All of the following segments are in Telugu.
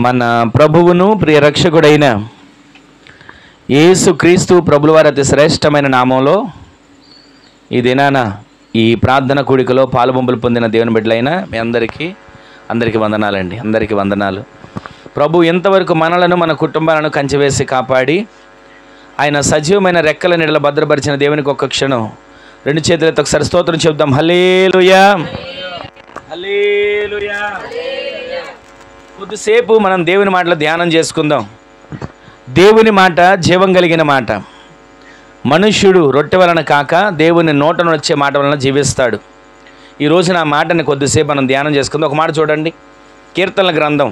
మన ప్రభువును ప్రియ రక్షకుడైన యేసుక్రీస్తు ప్రభుల వారి అతి శ్రేష్టమైన నామంలో ఈ దినాన ఈ ప్రార్థన కూడికలో పాలుబొంపులు పొందిన దేవుని బిడ్డలైన మీ అందరికీ వందనాలండి. అందరికీ వందనాలు. ప్రభు ఇంతవరకు మనలను మన కుటుంబాలను కంచివేసి కాపాడి ఆయన సజీవమైన రెక్కల నీడల భద్రపరిచిన దేవునికి ఒక్క క్షణం రెండు చేతులతో ఒకసారి స్తోత్రం చెప్దాం. హల్లెలూయా, హల్లెలూయా. కొద్దిసేపు మనం దేవుని మాటలు ధ్యానం చేసుకుందాం. దేవుని మాట జీవం కలిగిన మాట. మనుష్యుడు రొట్టె వలన కాక దేవుని నోట వచ్చే మాట వలన జీవిస్తాడు. ఈరోజు నా మాటని కొద్దిసేపు మనం ధ్యానం చేసుకుందాం. ఒక మాట చూడండి, కీర్తనల గ్రంథం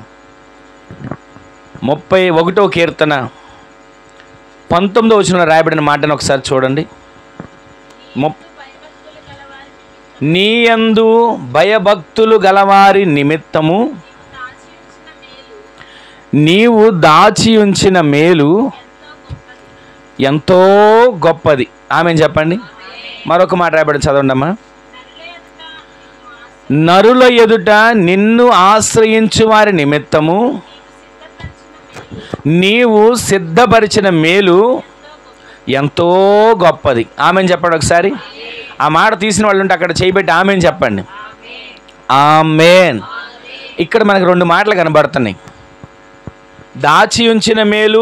31వ కీర్తన 19వ వచనంలో రాయబడిన మాటను ఒకసారి చూడండి. నీయందు భయభక్తులు గలవారి నిమిత్తము నీవు దాచి ఉంచిన మేలు ఎంతో గొప్పది. ఆమెను చెప్పండి. మరొక మాట రాయబడి చదవండి అమ్మా. నరుల ఎదుట నిన్ను ఆశ్రయించు వారి నిమిత్తము నీవు సిద్ధపరిచిన మేలు ఎంతో గొప్పది. ఆమెను చెప్పండి ఒకసారి. ఆ మాట తీసిన వాళ్ళు ఉంటే అక్కడ చేయబెట్టి ఆమెను చెప్పండి. ఆమేన్. ఇక్కడ మనకు రెండు మాటలు కనబడుతున్నాయి. దాచి ఉంచిన మేలు,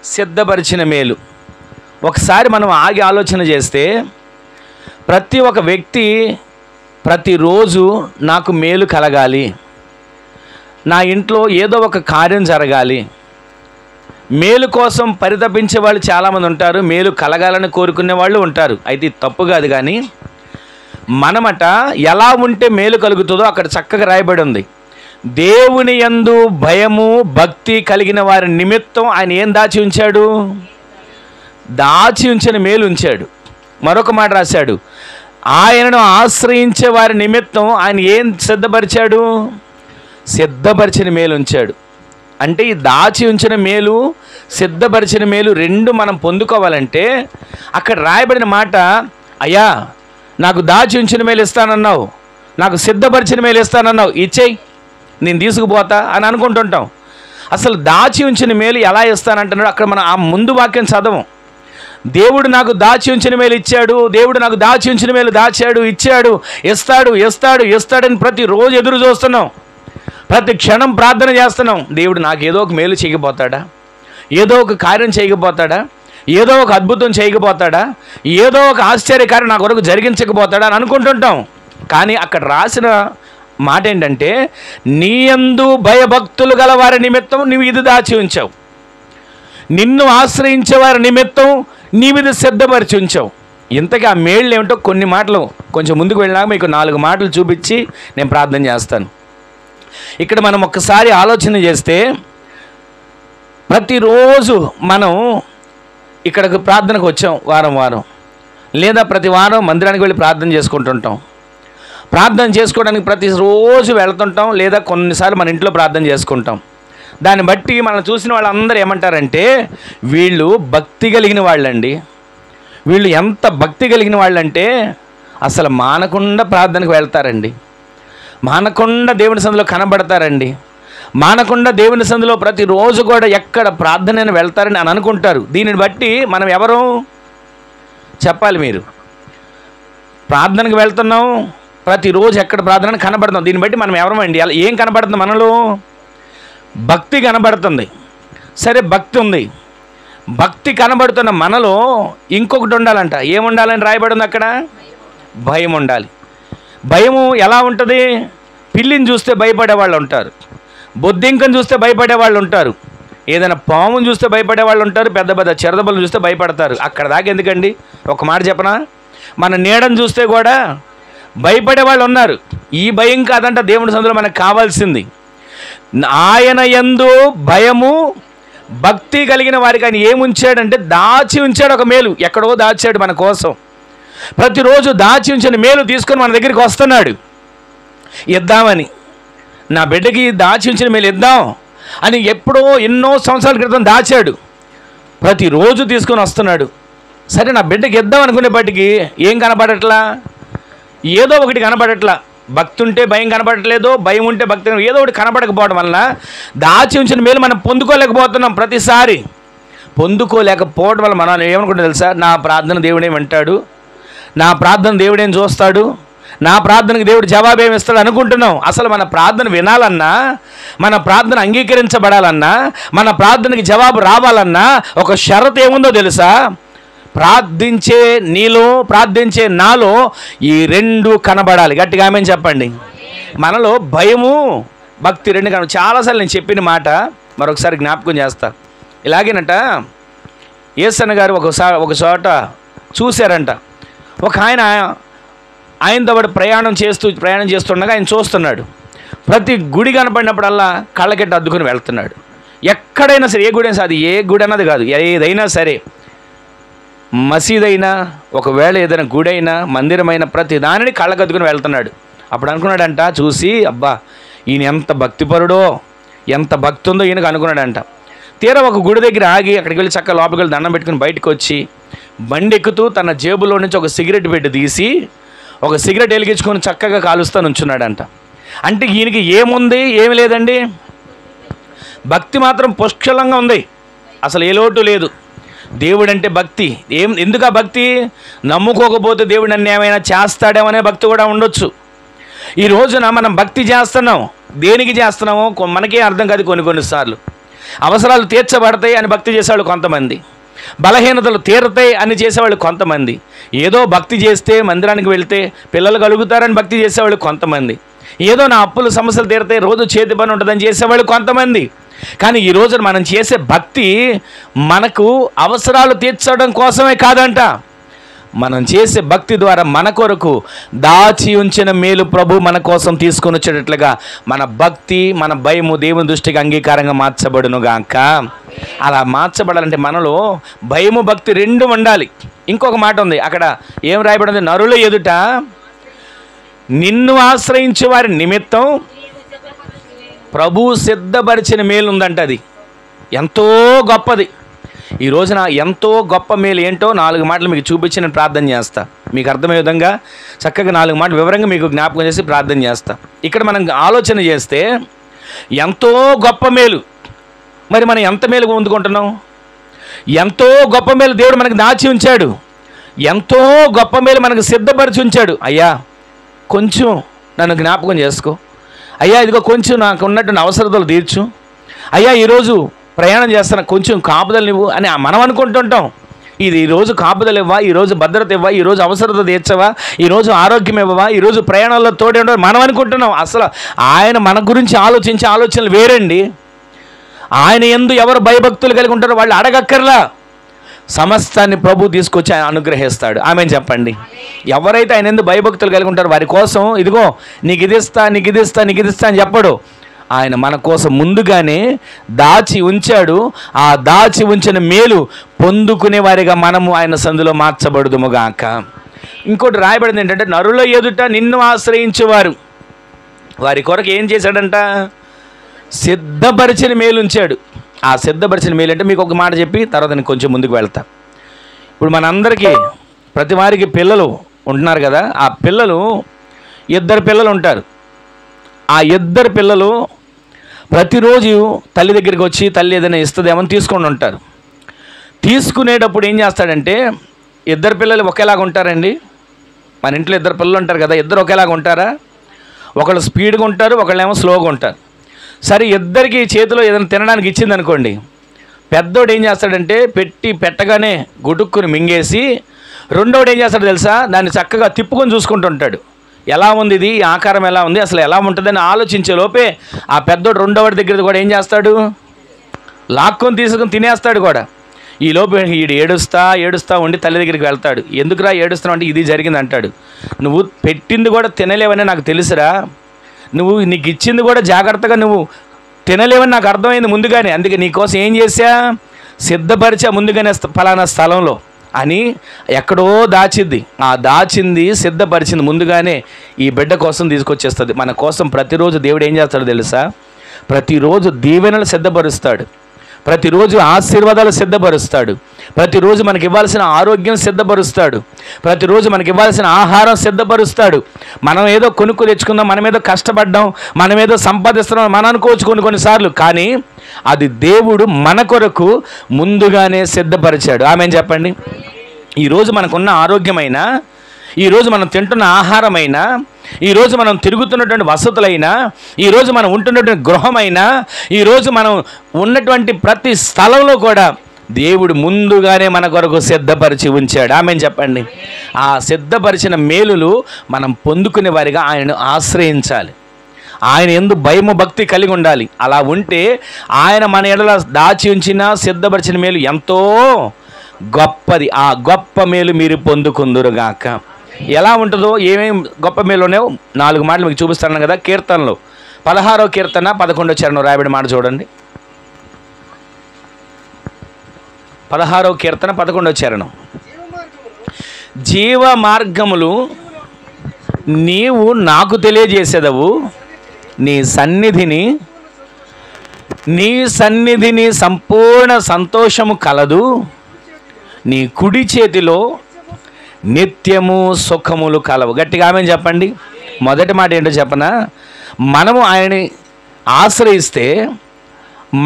సిద్ధపరిచిన మేలు. ఒకసారి మనం ఆగి ఆలోచన చేస్తే ప్రతి ఒక్క వ్యక్తి ప్రతిరోజు నాకు మేలు కలగాలి, నా ఇంట్లో ఏదో ఒక కార్యం జరగాలి, మేలు కోసం పరితపించే వాళ్ళు చాలామంది ఉంటారు, మేలు కలగాలని కోరుకునే వాళ్ళు ఉంటారు. అయితే తప్పు కాదు, కానీ మనమట ఎలా ఉంటే మేలు కలుగుతుందో అక్కడ చక్కగా రాయబడి ఉంది. దేవుని యందు భయము భక్తి కలిగిన వారి నిమిత్తం ఆయన ఏం దాచి ఉంచాడు? దాచి ఉంచిన మేలు ఉంచాడు. మరొక మాట రాశాడు, ఆయనను ఆశ్రయించే వారి నిమిత్తం ఆయన ఏం సిద్ధపరిచాడు? సిద్ధపరిచిన మేలు ఉంచాడు. అంటే ఈ దాచి ఉంచిన మేలు, సిద్ధపరిచిన మేలు రెండు మనం పొందుకోవాలంటే అక్కడ రాయబడిన మాట, అయ్యా నాకు దాచి ఉంచిన మేలు ఇస్తానన్నావు, నాకు సిద్ధపరిచిన మేలు ఇస్తానన్నావు, ఇచ్చేయి నేను తీసుకుపోతా అని అనుకుంటుంటాం. అసలు దాచి ఉంచిన మేలు ఎలా ఇస్తానంటున్నాడు అక్కడ మనం ఆ ముందు వాక్యం చదవం. దేవుడు నాకు దాచి ఉంచిన మేలు ఇచ్చాడు, దేవుడు నాకు దాచి ఉంచిన మేలు దాచాడు, ఇచ్చాడు, ఇస్తాడని ప్రతిరోజు ఎదురు చూస్తున్నాం, ప్రతి క్షణం ప్రార్థన చేస్తున్నాం. దేవుడు నాకు ఏదో ఒక మేలు చేయకపోతాడా, ఏదో ఒక కార్యం చేయకపోతాడా, ఏదో ఒక అద్భుతం చేయకపోతాడా, ఏదో ఒక ఆశ్చర్యకార్యం నా కొరకు జరిగించకపోతాడా అని అనుకుంటుంటాం. కానీ అక్కడ రాసిన మాట ఏంటంటే, నీయందు భయభక్తులు గల వారి నిమిత్తం నీవు ఇది దాచి ఉంచావు, నిన్ను ఆశ్రయించే వారి నిమిత్తం నీవు ఇది సిద్ధపరిచి ఉంచావు. ఇంతకీ ఆ మేళ్ళు ఏమిటో కొన్ని మాటలు కొంచెం ముందుకు వెళ్ళినాక మీకు 4 మాటలు చూపించి నేను ప్రార్థన చేస్తాను. ఇక్కడ మనం ఒక్కసారి ఆలోచన చేస్తే ప్రతిరోజు మనం ఇక్కడికి ప్రార్థనకు వచ్చాం, వారం లేదా ప్రతి వారం మందిరానికి వెళ్ళి ప్రార్థన చేసుకుంటుంటాం. ప్రార్థన చేసుకోవడానికి ప్రతిరోజు వెళ్తుంటాం, లేదా కొన్నిసార్లు మన ఇంట్లో ప్రార్థన చేసుకుంటాం. దాన్ని బట్టి మనం చూసిన వాళ్ళందరూ ఏమంటారంటే, వీళ్ళు భక్తి కలిగిన వాళ్ళండి, వీళ్ళు ఎంత భక్తి కలిగిన వాళ్ళంటే అసలు మానకుండా ప్రార్థనకు వెళ్తారండి, మానకుండా దేవుని సందులో కనబడతారండి, మానకుండా దేవుని సందులో ప్రతిరోజు కూడా ఎక్కడ ప్రార్థన వెళ్తారని అని అనుకుంటారు. దీనిని బట్టి మనం ఎవరు చెప్పాలి? మీరు ప్రార్థనకు వెళ్తున్నాం, ప్రతిరోజు ఎక్కడ ప్రార్థన కనబడుతున్నాం, దీన్ని బట్టి మనం ఎవరమండి? అలా ఏం కనబడుతుంది? మనలో భక్తి కనబడుతుంది. సరే, భక్తి ఉంది, భక్తి కనబడుతున్న మనలో ఇంకొకటి ఉండాలంట. ఏముండాలని రాయబడింది అక్కడ? భయం ఉండాలి. భయము ఎలా ఉంటుంది? పిల్లిని చూస్తే భయపడే వాళ్ళు ఉంటారు, బొద్దింకను చూస్తే భయపడే వాళ్ళు ఉంటారు, ఏదైనా పాముని చూస్తే భయపడే వాళ్ళు ఉంటారు, పెద్ద పెద్ద చిరదబలను చూస్తే భయపడతారు. అక్కడ దాకా ఎందుకండి? ఒక మాట చెప్పనా, మన నీడను చూస్తే కూడా భయపడే వాళ్ళు ఉన్నారు. ఈ భయం కాదంట దేవుని సందులో మనకు కావాల్సింది. ఆయన యందు భయము భక్తి కలిగిన వారికి ఆయన ఏముంచాడంటే దాచి ఉంచాడు ఒక మేలు, ఎక్కడో దాచాడు మన కోసం. ప్రతిరోజు దాచి ఉంచిన మేలు తీసుకొని మన దగ్గరికి వస్తున్నాడు, ఇద్దామని. నా బిడ్డకి దాచి ఉంచిన మేలు ఇద్దాం అని ఎప్పుడో ఎన్నో సంవత్సరాల క్రితం దాచాడు, ప్రతిరోజు తీసుకొని వస్తున్నాడు. సరే, నా బిడ్డకి ఇద్దాం అనుకునేప్పటికీ ఏం కనపడట్లా? ఏదో ఒకటి కనపడట్లా. భక్తి ఉంటే భయం కనపడట్లేదు, భయం ఉంటే భక్తి ఏదో ఒకటి కనపడకపోవడం వల్ల దాచి ఉంచిన మేలు మనం పొందుకోలేకపోతున్నాం. ప్రతిసారి పొందుకోలేకపోవడం వల్ల మనం ఏమనుకుంటాం తెలుసా? నా ప్రార్థన దేవుడేం వింటాడు, నా ప్రార్థన దేవుడేం చూస్తాడు, నా ప్రార్థనకి దేవుడు జవాబేమి ఇస్తాడు అనుకుంటున్నాం. అసలు మన ప్రార్థన వినాలన్నా, మన ప్రార్థన అంగీకరించబడాలన్నా, మన ప్రార్థనకి జవాబు రావాలన్నా ఒక షరతు ఏముందో తెలుసా? ప్రార్థించే నీలో, ప్రార్థించే నాలో ఈ రెండు కనబడాలి. గట్టిగా ఆమేన్ చెప్పండి. మనలో భయము భక్తి రెండు కనబడాలి. చాలాసార్లు నేను చెప్పిన మాట మరొకసారి జ్ఞాపకం చేస్తా. ఇలాగేనట యేసన్న గారు ఒక చోట చూశారంట. ఒక ఆయనతో పాటు ప్రయాణం చేస్తుండగా ఆయన చూస్తున్నాడు. ప్రతి గుడి కనపడినప్పుడల్లా కళ్ళకెట్టు అద్దుకుని వెళ్తున్నాడు. ఎక్కడైనా సరే, ఏ గుడి అయినా సరే, అది ఏ గుడి అన్నది కాదు, ఏదైనా సరే, మసీదైనా, ఒకవేళ ఏదైనా గుడైనా, మందిరమైన ప్రతి దానిని కళ్ళకద్దుకుని వెళ్తున్నాడు. అప్పుడు అనుకున్నాడంట చూసి, అబ్బా ఈయన ఎంత భక్తిపరుడో, ఎంత భక్తి ఉందో ఈయనకు అనుకున్నాడంట. తీరా ఒక గుడి దగ్గర ఆగి అక్కడికి వెళ్ళి చక్కగా లోపలికి వెళ్ళి దండం పెట్టుకుని బయటకు వచ్చి బండి ఎక్కుతూ తన జేబులో నుంచి ఒక సిగరెట్ పెట్టి తీసి ఒక సిగరెట్ వెలిగించుకొని చక్కగా కాలుస్తూ నుంచున్నాడంట. అంటే ఈయనకి ఏముంది? ఏమి లేదండి, భక్తి మాత్రం పుష్కలంగా ఉంది, అసలు ఏ లోటు లేదు. దేవుడు అంటే భక్తి. ఎందుకు ఆ భక్తి? నమ్ముకోకపోతే దేవుడు నన్ను ఏమైనా చేస్తాడేమనే భక్తి కూడా ఉండొచ్చు. ఈ రోజున మనం భక్తి చేస్తున్నాం, దేనికి చేస్తున్నామో మనకే అర్థం కాదు. కొన్నిసార్లు అవసరాలు తీర్చబడతాయి అని భక్తి చేసేవాళ్ళు కొంతమంది, బలహీనతలు తీరతాయి అని చేసేవాళ్ళు కొంతమంది, ఏదో భక్తి చేస్తే మందిరానికి వెళ్తే పిల్లలు కలుగుతారని భక్తి చేసేవాళ్ళు కొంతమంది, ఏదో నా అప్పుల సమస్యలు తీరతాయి, రోజు చేతి పని ఉంటుందని చేసేవాళ్ళు కొంతమంది. కానీ ఈ రోజున మనం చేసే భక్తి మనకు అవసరాలు తీర్చడం కోసమే కాదంట. మనం చేసే భక్తి ద్వారా మన కొరకు దాచి ఉంచిన మేలు ప్రభు మన కోసం తీసుకొని వచ్చేటట్లుగా మన భక్తి, మన భయము దేవుని దృష్టికి అంగీకారంగా మార్చబడును గాక. అలా మార్చబడాలంటే మనలో భయము భక్తి రెండు ఉండాలి. ఇంకొక మాట ఉంది అక్కడ, ఏం రాయబడింది? నరుల ఎదుట నిన్ను ఆశ్రయించే వారి నిమిత్తం ప్రభు సిద్ధపరిచిన మేలు ఉందంట. అది ఎంతో గొప్పది. ఈ రోజున ఎంతో గొప్ప మేలు ఏంటో 4 మాటలు మీకు చూపించి నేను ప్రార్థన చేస్తా. మీకు అర్థమయ్యే విధంగా చక్కగా 4 మాటలు వివరంగా మీకు జ్ఞాపకం చేసి ప్రార్థన చేస్తా. ఇక్కడ మనం ఆలోచన చేస్తే ఎంతో గొప్ప మేలు, మరి మనం ఎంత మేలు పొందుకుంటున్నాం? ఎంతో గొప్ప మేలు దేవుడు మనకు దాచి ఉంచాడు, ఎంతో గొప్ప మేలు మనకు సిద్ధపరిచి ఉంచాడు. అయ్యా కొంచెం నన్ను జ్ఞాపకం చేసుకో, అయ్యా ఇదిగో కొంచెం నాకు ఉన్నటువంటి అవసరతలు తీర్చు, అయ్యా ఈరోజు ప్రయాణం చేస్తున్నా కొంచెం కాపుదలు ఇవ్వు అని మనం అనుకుంటుంటాం. ఇది ఈరోజు కాపుదలు ఇవ్వా, ఈరోజు భద్రత ఇవ్వా, ఈరోజు అవసరత తీర్చవా, ఈరోజు ఆరోగ్యం ఇవ్వవా, ఈరోజు ప్రయాణంలో తోడే ఉండవు మనం అనుకుంటున్నాం. అసలు ఆయన మన గురించి ఆలోచించే ఆలోచనలు వేరండి. ఆయన యందు ఎవరు భయభక్తులు కలిగి ఉంటారో వాళ్ళు అడగక్కర్లా, సమస్తాన్ని ప్రభు తీసుకొచ్చి ఆయన అనుగ్రహిస్తాడు. ఆమెను చెప్పండి. ఎవరైతే ఆయన యందు భయభక్తులు కలిగి ఉంటారో వారి కోసం ఇదిగో నీకు ఇది ఇస్తా, నీకు ఇది ఇస్తా, నీకు ఇది ఇస్తా అని చెప్పడు. ఆయన మన కోసం ముందుగానే దాచి ఉంచాడు. ఆ దాచి ఉంచిన మేలు పొందుకునే వారిగా మనము ఆయన సందులో మార్చబడుదుముగాక. ఇంకోటి రాయబడింది ఏంటంటే, నరుల ఎదుట నిన్ను ఆశ్రయించేవారు వారి కొరకు ఏం చేశాడంట? సిద్ధపరిచిన మేలు ఉంచాడు. ఆ సిద్ధపరిచిన మేలు అంటే మీకు ఒక మాట చెప్పి తర్వాత నేను కొంచెం ముందుకు వెళ్తా. ఇప్పుడు మనందరికీ ప్రతి వారికి పిల్లలు ఉంటున్నారు కదా, ఆ పిల్లలు 2 పిల్లలు ఉంటారు. ఆ 2 పిల్లలు ప్రతిరోజు తల్లి దగ్గరికి వచ్చి తల్లి ఏదైనా ఇస్తుందేమని తీసుకొని ఉంటారు. తీసుకునేటప్పుడు ఏం చేస్తాడంటే, 2 పిల్లలు ఒకేలాగా ఉంటారండి? మన ఇంట్లో 2 పిల్లలు ఉంటారు కదా, 2 ఒకేలాగా ఉంటారా? ఒకళ్ళు స్పీడ్గా ఉంటారు, ఒకళ్ళేమో స్లోగా ఉంటారు. సరే ఇద్దరికి చేతిలో ఏదైనా తినడానికి ఇచ్చింది అనుకోండి, పెద్దోడు ఏం చేస్తాడంటే పెట్టగానే గుటుక్కుని మింగేసి, రెండోడు ఏం చేస్తాడు తెలుసా? దాన్ని చక్కగా తిప్పుకొని చూసుకుంటూ ఉంటాడు. ఎలా ఉంది ఇది, ఆకారం ఎలా ఉంది, అసలు ఎలా ఉంటుందని ఆలోచించే లోపే ఆ పెద్దోడు రెండోవాడి దగ్గర కూడా ఏం చేస్తాడు? లాక్కొని తీసుకొని తినేస్తాడు కూడా. ఈ లోపు ఈడు ఏడుస్తా ఉండి తల్లి దగ్గరికి వెళ్తాడు. ఎందుకురా ఏడుస్తున్నావు అంటే, ఇది జరిగింది అంటాడు. నువ్వు పెట్టింది కూడా తినలేవని నాకు తెలుసురా, నీకు ఇచ్చింది కూడా జాగ్రత్తగా నువ్వు తినలేవని నాకు అర్థమైంది ముందుగానే, అందుకే నీకోసం ఏం చేశా, సిద్ధపరిచా ముందుగానే ఫలానా స్థలంలో అని ఎక్కడో దాచింది. ఆ దాచింది సిద్ధపరిచింది ముందుగానే ఈ బిడ్డ కోసం తీసుకొచ్చేస్తుంది. మన కోసం ప్రతిరోజు దేవుడు ఏం చేస్తాడు తెలుసా? ప్రతిరోజు దీవెనలు సిద్ధపరుస్తాడు, ప్రతిరోజు ఆశీర్వాదాలు సిద్ధపరుస్తాడు. ప్రతిరోజు మనకి ఇవ్వాల్సిన ఆరోగ్యం సిద్ధపరుస్తాడు. ప్రతిరోజు మనకి ఇవ్వాల్సిన ఆహారం సిద్ధపరుస్తాడు. మనం ఏదో కొనుక్కు తెచ్చుకుందాం, మనం ఏదో కష్టపడ్డాం, మనం ఏదో సంపాదిస్తున్నాం మనం అనుకోవచ్చు కొన్నిసార్లు. కానీ అది దేవుడు మన కొరకు ముందుగానే సిద్ధపరిచాడు. ఆమేన్ చెప్పండి. ఈరోజు మనకున్న ఆరోగ్యమైనా, ఈరోజు మనం తింటున్న ఆహారమైనా, ఈరోజు మనం తిరుగుతున్నటువంటి వసతులైనా, ఈరోజు మనం ఉంటున్నటువంటి గృహమైనా, ఈరోజు మనం ఉన్నటువంటి ప్రతి స్థలంలో కూడా దేవుడు ముందుగానే మన కొరకు సిద్ధపరిచి ఉంచాడు. ఆమేన్ చెప్పండి. ఆ సిద్ధపరిచిన మేలులు మనం పొందుకునే వారిగా ఆయనను ఆశ్రయించాలి. ఆయన యందు భయము భక్తి కలిగి ఉండాలి. అలా ఉంటే ఆయన మన ఎడల దాచి ఉంచిన సిద్ధపరిచిన మేలు ఎంతో గొప్పది. ఆ గొప్ప మేలు మీరు పొందుకుందురుగాక. ఎలా ఉంటుందో, ఏమేమి గొప్ప మేలు ఉన్నాయో 4 మాటలు మీకు చూపిస్తాను కదా. కీర్తనలో 16వ కీర్తన 11వ చరణం రాయబడి మాట చూడండి. 16వ కీర్తన 11వ చరణం. జీవ మార్గములు నీవు నాకు తెలియజేసేదవు, నీ సన్నిధిని సంపూర్ణ సంతోషము కలదు, నీ కుడి చేతిలో నిత్యము సుఖములు కలవు. గట్టిగా ఆమేన్ చెప్పండి. మొదటి మాట ఏంటో చెప్పనా, మనము ఆయన్ని ఆశ్రయిస్తే,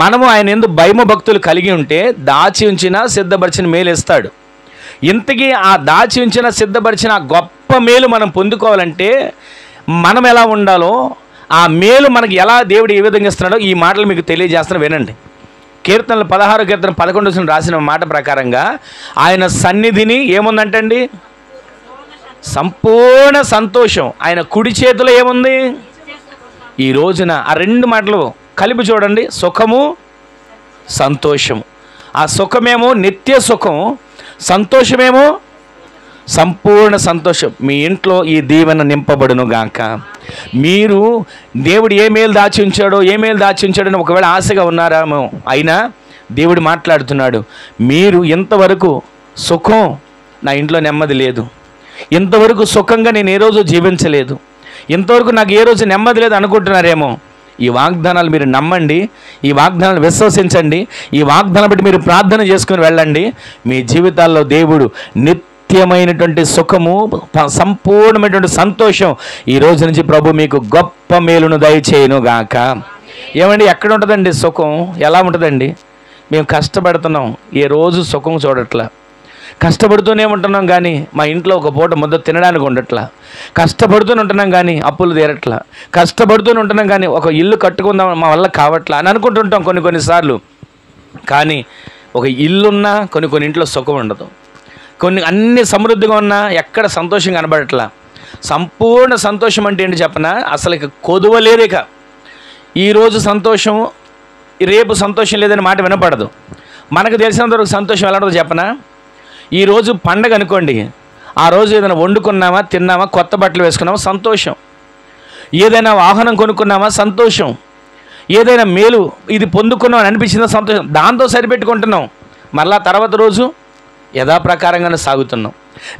మనము ఆయన యందు భయము భక్తులు కలిగి ఉంటే దాచి ఉంచిన సిద్ధపరిచిన మేలు ఇస్తాడు. ఇంతకీ ఆ దాచి ఉంచిన సిద్ధపరిచిన గొప్ప మేలు మనం పొందుకోవాలంటే మనం ఎలా ఉండాలో, ఆ మేలు మనకి ఎలా దేవుడు ఏ విధంగా ఇస్తున్నాడో ఈ మాటలు మీకు తెలియజేస్తాను, వినండి. కీర్తనలు 16వ కీర్తన 11వ రాసిన మాట ప్రకారంగా ఆయన సన్నిధిని ఏముందంటండి, సంపూర్ణ సంతోషం. ఆయన కుడి చేతిలో ఏముంది? ఈ రోజున ఆ 2 మాటలు కలిపి చూడండి, సుఖము సంతోషము. ఆ సుఖమేమో నిత్య సుఖం, సంతోషమేమో సంపూర్ణ సంతోషం. మీ ఇంట్లో ఈ దీవెన నింపబడును గాక. మీరు దేవుడు ఏ మేలు దాచి ఉంచాడని ఒకవేళ ఆశగా ఉన్నారేమో, అయినా దేవుడు మాట్లాడుతున్నాడు, మీరు ఇంతవరకు సుఖం, నా ఇంట్లో నెమ్మది లేదు, ఇంతవరకు సుఖంగా నేను ఏ రోజు జీవించలేదు, ఇంతవరకు నాకు ఏ రోజు నెమ్మది లేదు అనుకుంటున్నారేమో. ఈ వాగ్దానాలు మీరు నమ్మండి, ఈ వాగ్దానాలు విశ్వసించండి, ఈ వాగ్దానం బట్టి మీరు ప్రార్థన చేసుకుని వెళ్ళండి. మీ జీవితాల్లో దేవుడు నిత్యమైనటువంటి సుఖము, సంపూర్ణమైనటువంటి సంతోషం ఈ రోజు నుంచి ప్రభు మీకు గొప్ప మేలును దయచేయును గాక. ఏమండి, ఎక్కడ ఉంటుందండి సుఖం? ఎలా ఉంటుందండి? మేము కష్టపడుతున్నాం, ఏ రోజు సుఖం చూడట్లా. కష్టపడుతూనే ఉంటున్నాం కానీ మా ఇంట్లో ఒక పూట ముద్ద తినడానికి ఉండట్లా. కష్టపడుతూనే ఉంటున్నాం కానీ అప్పులు తీరట్లా. కష్టపడుతూనే ఉంటున్నాం కానీ ఒక ఇల్లు కట్టుకుందాం మా వల్ల కావట్లా అని అనుకుంటుంటాం కొన్నిసార్లు. కానీ ఒక ఇల్లున్నా కొన్ని ఇంట్లో సుఖం ఉండదు. అన్ని సమృద్ధిగా ఉన్నా ఎక్కడ సంతోషం కనబడట్లా. సంపూర్ణ సంతోషం అంటే ఏంటి చెప్పనా? అసలు ఇక కొదువలేదు. ఇక ఈరోజు సంతోషం, రేపు సంతోషం లేదని మాట వినపడదు. మనకు తెలిసినంతవరకు సంతోషం ఎలా ఉంటుందో చెప్పనా? ఈరోజు పండగ అనుకోండి, ఆ రోజు ఏదైనా వండుకున్నామా, తిన్నామా, కొత్త బట్టలు వేసుకున్నామా, సంతోషం. ఏదైనా వాహనం కొనుక్కున్నామా, సంతోషం. ఏదైనా మేలు ఇది పొందుకున్నాం అని అనిపించిందా, సంతోషం. దాంతో సరిపెట్టుకుంటున్నాం. మళ్ళా తర్వాత రోజు యథాప్రకారంగానే సాగుతున్నాం.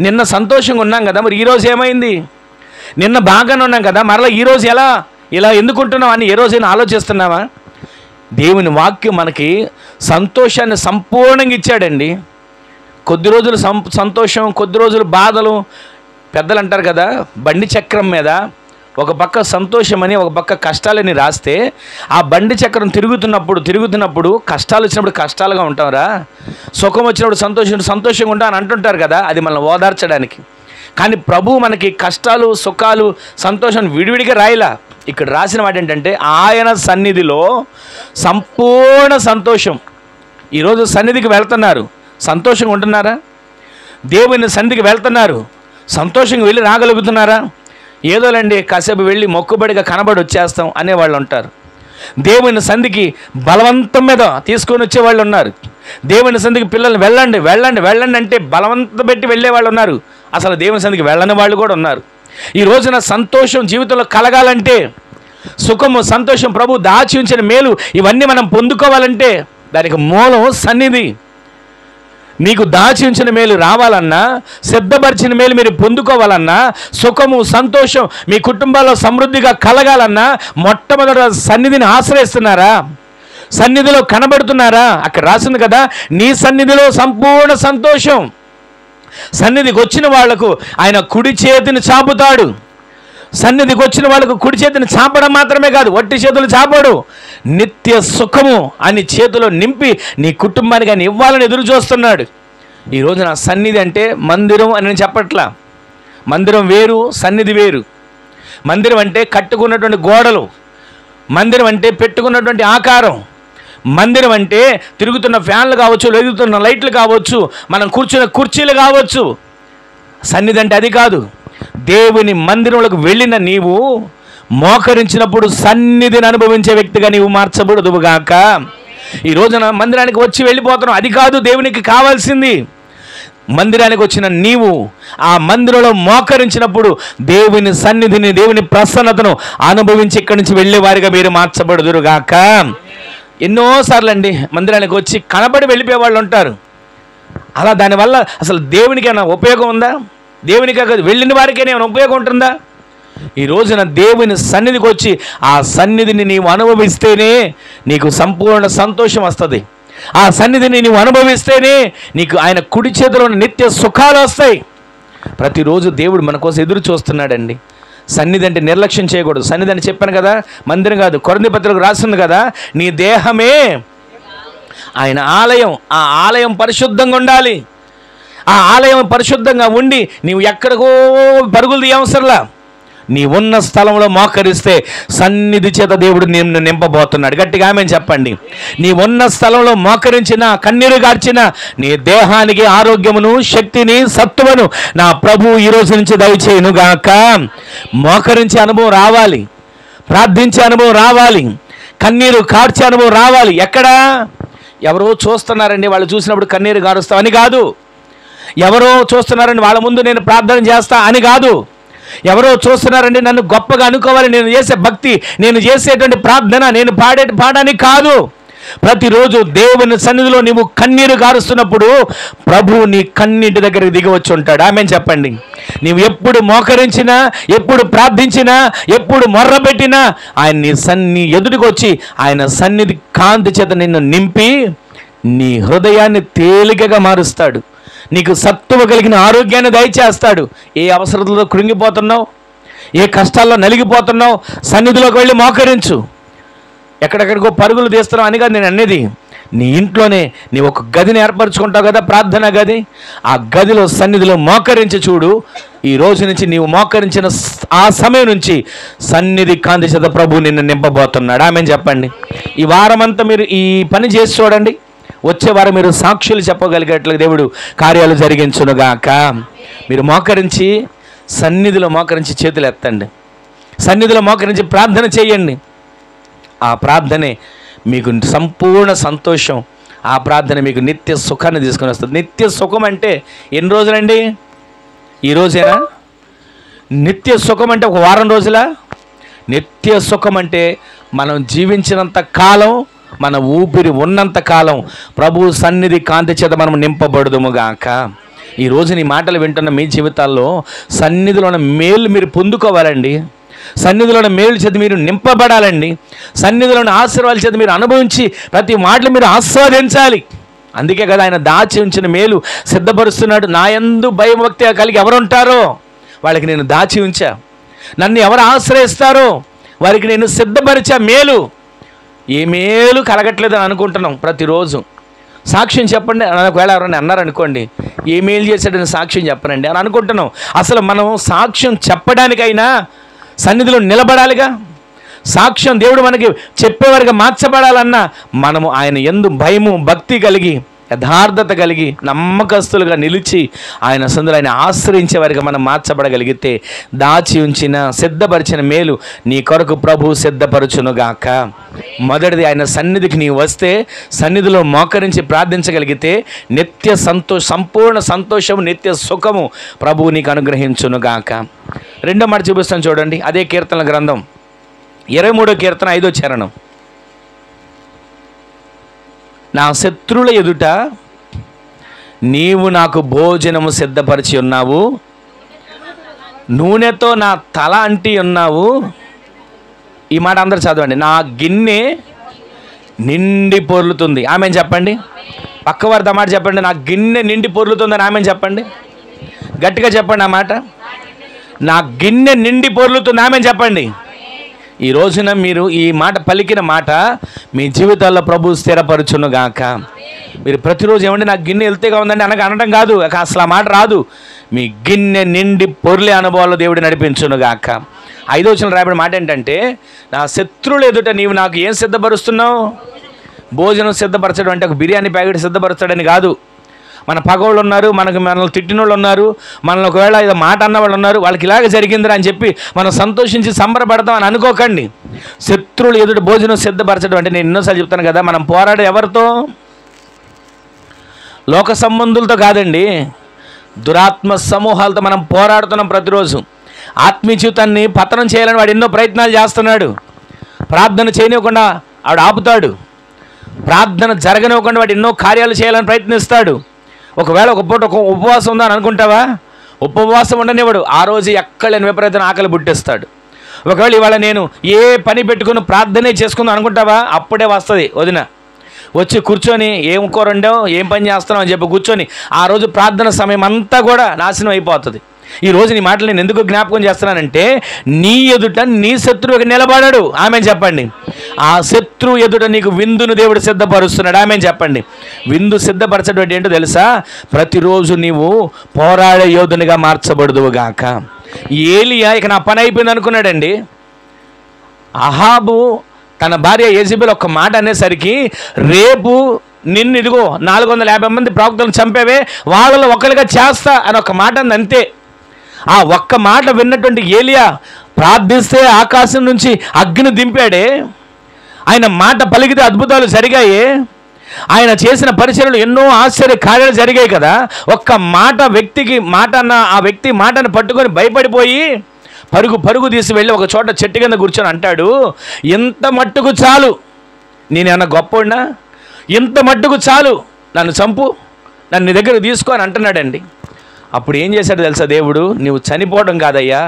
నిన్న సంతోషంగా ఉన్నాం కదా, మరి ఈరోజు ఏమైంది? నిన్న బాగానే ఉన్నాం కదా, మరలా ఈరోజు ఇలా ఎందుకుంటున్నాం అని ఏ రోజైనా ఆలోచిస్తున్నామా? దేవుని వాక్యం మనకి సంతోషాన్ని సంపూర్ణంగా ఇచ్చాడండి. కొద్ది రోజులు సంతోషం, కొద్ది రోజులు బాధలు. పెద్దలు అంటారు కదా, బండి చక్రం మీద ఒక పక్క సంతోషమని ఒక పక్క కష్టాలని రాస్తే, ఆ బండి చక్రం తిరుగుతున్నప్పుడు కష్టాలు వచ్చినప్పుడు కష్టాలుగా ఉంటాంరా, సుఖం వచ్చినప్పుడు సంతోషంగా ఉంటా అని అంటుంటారు కదా, అది మనల్ని ఓదార్చడానికి. కానీ ప్రభు మనకి కష్టాలు, సుఖాలు, సంతోషం విడివిడిగా రాయలా. ఇక్కడ రాసిన మాట ఏంటంటే ఆయన సన్నిధిలో సంపూర్ణ సంతోషం. ఈరోజు సన్నిధికి వెళ్తున్నారు, సంతోషంగా ఉంటున్నారా? దేవుని సన్నిధికి వెళ్తున్నారు, సంతోషంగా వెళ్ళి రాగలుగుతున్నారా? ఏదోలండి కాసేపు వెళ్ళి మొక్కుబడిగా కనబడి వచ్చేస్తాం అనేవాళ్ళు ఉంటారు. దేవుని సన్నిధికి బలవంతం మీద తీసుకొని వచ్చేవాళ్ళు ఉన్నారు. దేవుని సన్నిధికి పిల్లల్ని వెళ్ళండి అంటే బలవంతం పెట్టి వెళ్ళే వాళ్ళు ఉన్నారు. అసలు దేవుని సన్నిధికి వెళ్ళని వాళ్ళు కూడా ఉన్నారు. ఈ రోజున సంతోషం జీవితంలో కలగాలంటే, సుఖము, సంతోషం, ప్రభు దాచి ఉంచిన మేలు ఇవన్నీ మనం పొందుకోవాలంటే దానికి మూలం సన్నిధి. నీకు దాచి ఉంచిన మేలు రావాలన్నా, సిద్ధపరిచిన మేలు మీరు పొందుకోవాలన్నా, సుఖము, సంతోషం మీ కుటుంబాల్లో సమృద్ధిగా కలగాలన్నా మొట్టమొదట సన్నిధిని ఆశ్రయిస్తున్నారా? సన్నిధిలో కనబడుతున్నారా? అక్కడ రాసింది కదా, నీ సన్నిధిలో సంపూర్ణ సంతోషం. సన్నిధికి వచ్చిన వాళ్లకు ఆయన కుడి చేతిని చాపుతాడు. సన్నిధికి వచ్చిన వాళ్ళకు కుడి చేతిని చాపడం మాత్రమే కాదు, వట్టి చేతులు చాపడు, నిత్య సుఖము అని చేతిలో నింపి నీ కుటుంబానికి ఆయన ఇవ్వాలని ఎదురు చూస్తున్నాడు. ఈరోజు నా సన్నిధి అంటే మందిరం అని నేను చెప్పట్లా. మందిరం వేరు, సన్నిధి వేరు. మందిరం అంటే కట్టుకున్నటువంటి గోడలు, మందిరం అంటే పెట్టుకున్నటువంటి ఆకారం, మందిరం అంటే తిరుగుతున్న ఫ్యాన్లు కావచ్చు, వెలుగుతున్న లైట్లు కావచ్చు, మనం కూర్చున్న కుర్చీలు కావచ్చు. సన్నిధి అంటే అది కాదు. దేవుని మందిరంలోకి వెళ్ళిన నీవు మోకరించినప్పుడు సన్నిధిని అనుభవించే వ్యక్తిగా నీవు మార్చబడుదువుగాక. ఈ రోజున మందిరానికి వచ్చి వెళ్ళిపోతున్నావు, అది కాదు దేవునికి కావాల్సింది. మందిరానికి వచ్చిన నీవు ఆ మందిరంలో మోకరించినప్పుడు దేవుని సన్నిధిని, దేవుని ప్రసన్నతను అనుభవించి ఇక్కడి నుంచి వెళ్ళేవారిగా మీరు మార్చబడుదురుగాక. ఎన్నోసార్లు అండి మందిరానికి వచ్చి కనబడి వెళ్ళిపోయే వాళ్ళు ఉంటారు. అలా దానివల్ల అసలు దేవునికి ఏమైనా ఉపయోగం ఉందా? దేవునికి కాదు, వెళ్ళిన వారికి ఏమైనా ఉపయోగం ఉంటుందా? ఈ రోజున దేవుని సన్నిధికి వచ్చి ఆ సన్నిధిని నీవు అనుభవిస్తేనే నీకు సంపూర్ణ సంతోషం వస్తుంది. ఆ సన్నిధిని నీవు అనుభవిస్తేనే నీకు ఆయన కుడి చేతిలో నిత్య సుఖాలు వస్తాయి. ప్రతిరోజు దేవుడు మన కోసం ఎదురు చూస్తున్నాడండి. సన్నిధి అంటే నిర్లక్ష్యం చేయకూడదు. సన్నిధి అని చెప్పాను కదా, మందిరం కాదు. కొరింథీ పత్రికలో రాస్తుంది కదా, నీ దేహమే ఆయన ఆలయం. ఆ ఆలయం పరిశుద్ధంగా ఉండాలి. ఆ ఆలయం పరిశుద్ధంగా ఉండి నీవు ఎక్కడికో పరుగులు తీయవసరంలా. నీ ఉన్న స్థలంలో మోకరిస్తే సన్నిధి చేత దేవుడు నిన్ను నింపబోతున్నాడు. గట్టిగా ఆమేన్ చెప్పండి. నీ ఉన్న స్థలంలో మోకరించిన, కన్నీరు గార్చిన నీ దేహానికి ఆరోగ్యమును, శక్తిని, సత్తువను నా ప్రభు ఈ రోజు నుంచి దయచేయును గాక. మోకరించే అనుభవం రావాలి, ప్రార్థించే అనుభవం రావాలి, కన్నీరు కార్చే అనుభవం రావాలి. ఎక్కడా? ఎవరో చూస్తున్నారండి, వాళ్ళు చూసినప్పుడు కన్నీరు గారుస్తావు అని కాదు. ఎవరో చూస్తున్నారండి, వాళ్ళ ముందు నేను ప్రార్థన చేస్తా అని కాదు. ఎవరో చూస్తున్నారండి, నన్ను గొప్పగా అనుకోవాలి, నేను చేసే భక్తి, నేను చేసేటువంటి ప్రార్థన, నేను పాడడానికి కాదు. ప్రతిరోజు దేవుని సన్నిధిలో నీవు కన్నీరు గారుస్తున్నప్పుడు ప్రభువు నీ కన్నీటి దగ్గరికి దిగి వచ్చి ఉంటాడు. ఆమేన్ చెప్పండి. నీవు ఎప్పుడు మోకరించినా, ఎప్పుడు ప్రార్థించినా, ఎప్పుడు మొర్రపెట్టినా ఆయన నీ ఎదుటికి వచ్చి ఆయన సన్నిధి కాంతి చేత నిన్ను నింపి నీ హృదయాన్ని తేలికగా మారుస్తాడు. నీకు సత్తువ కలిగిన ఆరోగ్యాన్ని దయచేస్తాడు. ఏ అవసరతలో కృంగిపోతున్నావు, ఏ కష్టాల్లో నలిగిపోతున్నావు, సన్నిధిలోకి వెళ్ళి మోకరించు. ఎక్కడెక్కడికో పరుగులు తీస్తున్నావు అని కాదు నేను అనేది. నీ ఇంట్లోనే నీ ఒక గదిని ఏర్పరచుకుంటావు కదా, ప్రార్థన గది. ఆ గదిలో సన్నిధిలో మోకరించి చూడు. ఈ రోజు నుంచి నీవు మోకరించిన ఆ సమయం నుంచి సన్నిధి కాంతి చేత ప్రభు నిన్ను నింపబోతున్నాడు. ఆమేన్ చెప్పండి. ఈ వారమంతా మీరు ఈ పని చేసి చూడండి. వచ్చే వారం మీరు సాక్షులు చెప్పగలిగేట్లుగా దేవుడు కార్యాలు జరిగించునుగాక. మీరు మోకరించి, సన్నిధిలో మోకరించి చేతులు ఎత్తండి, సన్నిధిలో మోకరించి ప్రార్థన చేయండి. ఆ ప్రార్థనే మీకు సంపూర్ణ సంతోషం, ఆ ప్రార్థన మీకు నిత్య సుఖాన్ని తీసుకొని వస్తుంది. నిత్య సుఖం అంటే ఎన్ని రోజులండి? ఈ రోజేనా? నిత్య సుఖం అంటే ఒక వారం రోజులా? నిత్య సుఖం అంటే మనం జీవించినంత కాలం, మన ఊపిరి ఉన్నంత కాలం ప్రభు సన్నిధి కాంతి చేత మనం నింపబడుదుముగాక. ఈరోజు నీ మాటలు వింటున్న మీ జీవితాల్లో సన్నిధిలోని మేలు మీరు పొందుకోవాలండి. సన్నిధిలోని మేలు చేత మీరు నింపబడాలండి. సన్నిధిలోని ఆశీర్వాదాల చేత మీరు అనుభవించి ప్రతి మాటలు మీరు ఆస్వాదించాలి. అందుకే కదా ఆయన దాచి ఉంచిన మేలు సిద్ధపరుస్తున్నాడు. నా యందు భయభక్తి కలిగి ఎవరుంటారో వాళ్ళకి నేను దాచి ఉంచా. నన్ను ఎవరు ఆశ్రయిస్తారో వారికి నేను సిద్ధపరిచా మేలు. ఏ మేలు కలగట్లేదని అనుకుంటున్నాం. ప్రతిరోజు సాక్ష్యం చెప్పండి. ఒకవేళ ఎవరైనా అన్నారనుకోండి, ఏ మేలు చేశాడని సాక్ష్యం చెప్పనండి అని అనుకుంటున్నాం. అసలు మనం సాక్ష్యం చెప్పడానికైనా సన్నిధిలో నిలబడాలిగా. సాక్ష్యం దేవుడు మనకి చెప్పేవారిగా మార్చబడాలన్నా మనము ఆయన యందు భయము, భక్తి కలిగి, యథార్థత కలిగి, నమ్మకస్తులుగా నిలిచి ఆయన సందులో ఆయన ఆశ్రయించే వారిగా మనం మార్చబడగలిగితే దాచి ఉంచిన, సిద్ధపరిచిన మేలు నీ కొరకు ప్రభు సిద్ధపరచునుగాక. మొదటిది ఆయన సన్నిధికి నీవు వస్తే, సన్నిధిలో మోకరించి ప్రార్థించగలిగితే నిత్య సంపూర్ణ సంతోషము, నిత్య సుఖము ప్రభువు నీకు అనుగ్రహించునుగాక. రెండో మాట చూపిస్తాను చూడండి. అదే కీర్తనల గ్రంథం 23వ కీర్తన 5వ చరణం. నా శత్రువుల ఎదుట నీవు నాకు భోజనము సిద్ధపరిచి ఉన్నావు, నూనెతో నా తల అంటి ఉన్నావు. ఈ మాట అందరూ చదవండి. నా గిన్నె నిండి పొర్లుతుంది. ఆమెను చెప్పండి. పక్కవారితో మాట చెప్పండి, నా గిన్నె నిండి పొర్లుతుందని ఆమెను చెప్పండి. గట్టిగా చెప్పండి ఆ మాట, నా గిన్నె నిండి పొర్లుతుంది. ఆమెను చెప్పండి. ఈ రోజున మీరు ఈ మాట పలికిన మాట మీ జీవితాల్లో ప్రభు స్థిరపరచును గాక. మీరు ప్రతిరోజు ఏమంటే నాకు గిన్నె వెళ్తేగా ఉందండి అనడం కాదు, అసలు ఆ మాట రాదు. మీ గిన్నె నిండి పొర్లే అనుభవాల్లో దేవుడు నడిపించును గాక. 5వ వచనంలో రాయబడిన మాట ఏంటంటే, నా శత్రువులు ఎదుట నీవు నాకు ఏం సిద్ధపరుస్తున్నావు? భోజనం సిద్ధపరచడం అంటే ఒక బిర్యానీ ప్యాకెట్ సిద్ధపరచడని కాదు. మన పగవాళ్ళు ఉన్నారు, మనల్ని తిట్టిన వాళ్ళు ఉన్నారు, మనల్ని ఒకవేళ ఏదో మాట అన్న వాళ్ళు ఉన్నారు, వాళ్ళకి ఇలాగ జరిగిందిరా అని చెప్పి మనం సంతోషించి సంబరపడతాం అని అనుకోకండి. శత్రువులు ఎదుట భోజనం సిద్ధపరచడం అంటే, నేను ఎన్నోసార్లు చెప్తాను కదా, మనం పోరాడే ఎవరితో? లోక సంబంధులతో కాదండి, దురాత్మ సమూహాలతో మనం పోరాడుతున్నాం ప్రతిరోజు. ఆత్మీయ జీవితాన్ని పతనం చేయాలని వాడు ఎన్నో ప్రయత్నాలు చేస్తున్నాడు. ప్రార్థన చేయనివ్వకుండా వాడు ఆపుతాడు. ప్రార్థన జరగనివ్వకుండా వాడు ఎన్నో కార్యాలు చేయాలని ప్రయత్నిస్తాడు. ఒకవేళ ఒక పూట ఒక ఉపవాసం ఉందని అనుకుంటావా? ఉపవాసం ఉండనివాడు ఆ రోజు ఎక్కడలేని విపరీతమైన ఆకలి పుట్టిస్తాడు. ఒకవేళ ఇవాళ నేను ఏ పని పెట్టుకుని ప్రార్థనే చేసుకుందాం అనుకుంటావా? అప్పుడే వస్తుంది వదిన వచ్చి కూర్చొని ఏం కూర వండావు, ఏం పని చేస్తున్నావు అని చెప్పి కూర్చొని ఆ రోజు ప్రార్థన సమయం అంతా కూడా నాశనం అయిపోతుంది. ఈ రోజు నీ మాటలు నేను ఎందుకు జ్ఞాపకం చేస్తున్నానంటే, నీ ఎదుట నీ శత్రువు నిలబడాడు. ఆమెను చెప్పండి. ఆ శత్రువు ఎదుట నీకు విందును దేవుడు సిద్ధపరుస్తున్నాడు. ఆమెను చెప్పండి. విందు సిద్ధపరచడం ఏంటో తెలుసా? ప్రతిరోజు నీవు పోరాడే యోధునిగా మార్చబడుదువుగాక. ఏలియా ఇక నా పని అయిపోయింది అనుకున్నాడండి. అహాబు తన భార్య యెజెబెల్ ఒక్క మాట అనేసరికి, రేపు నిన్ను ఇదిగో 450 మంది ప్రవక్తలను చంపేవే, వాళ్ళలో ఒకరిగా చేస్తా అని ఒక మాట అంది అంతే. ఆ ఒక్క మాట విన్నటువంటి ఏలియా ప్రార్థిస్తే ఆకాశం నుంచి అగ్ని దింపాడే. ఆయన మాట పలికితే అద్భుతాలు జరిగాయి. ఆయన చేసిన పరిచర్యలు ఎన్నో ఆశ్చర్య కార్యాలు జరిగాయి కదా. ఒక్క మాట వ్యక్తికి మాట అన్న ఆ వ్యక్తి మాటను పట్టుకొని భయపడిపోయి పరుగు తీసి వెళ్ళి ఒక చోట చెట్టు కింద కూర్చొని అంటాడు, ఇంత మట్టుకు చాలు, నేనేమన్నా గొప్పనా, ఇంత మట్టుకు చాలు, నన్ను చంపు, నన్ను నీ దగ్గర తీసుకో అని అంటున్నాడండి. అప్పుడు ఏం చేశాడు తెలుసా దేవుడు? నీవు చనిపోవడం కాదయ్యా,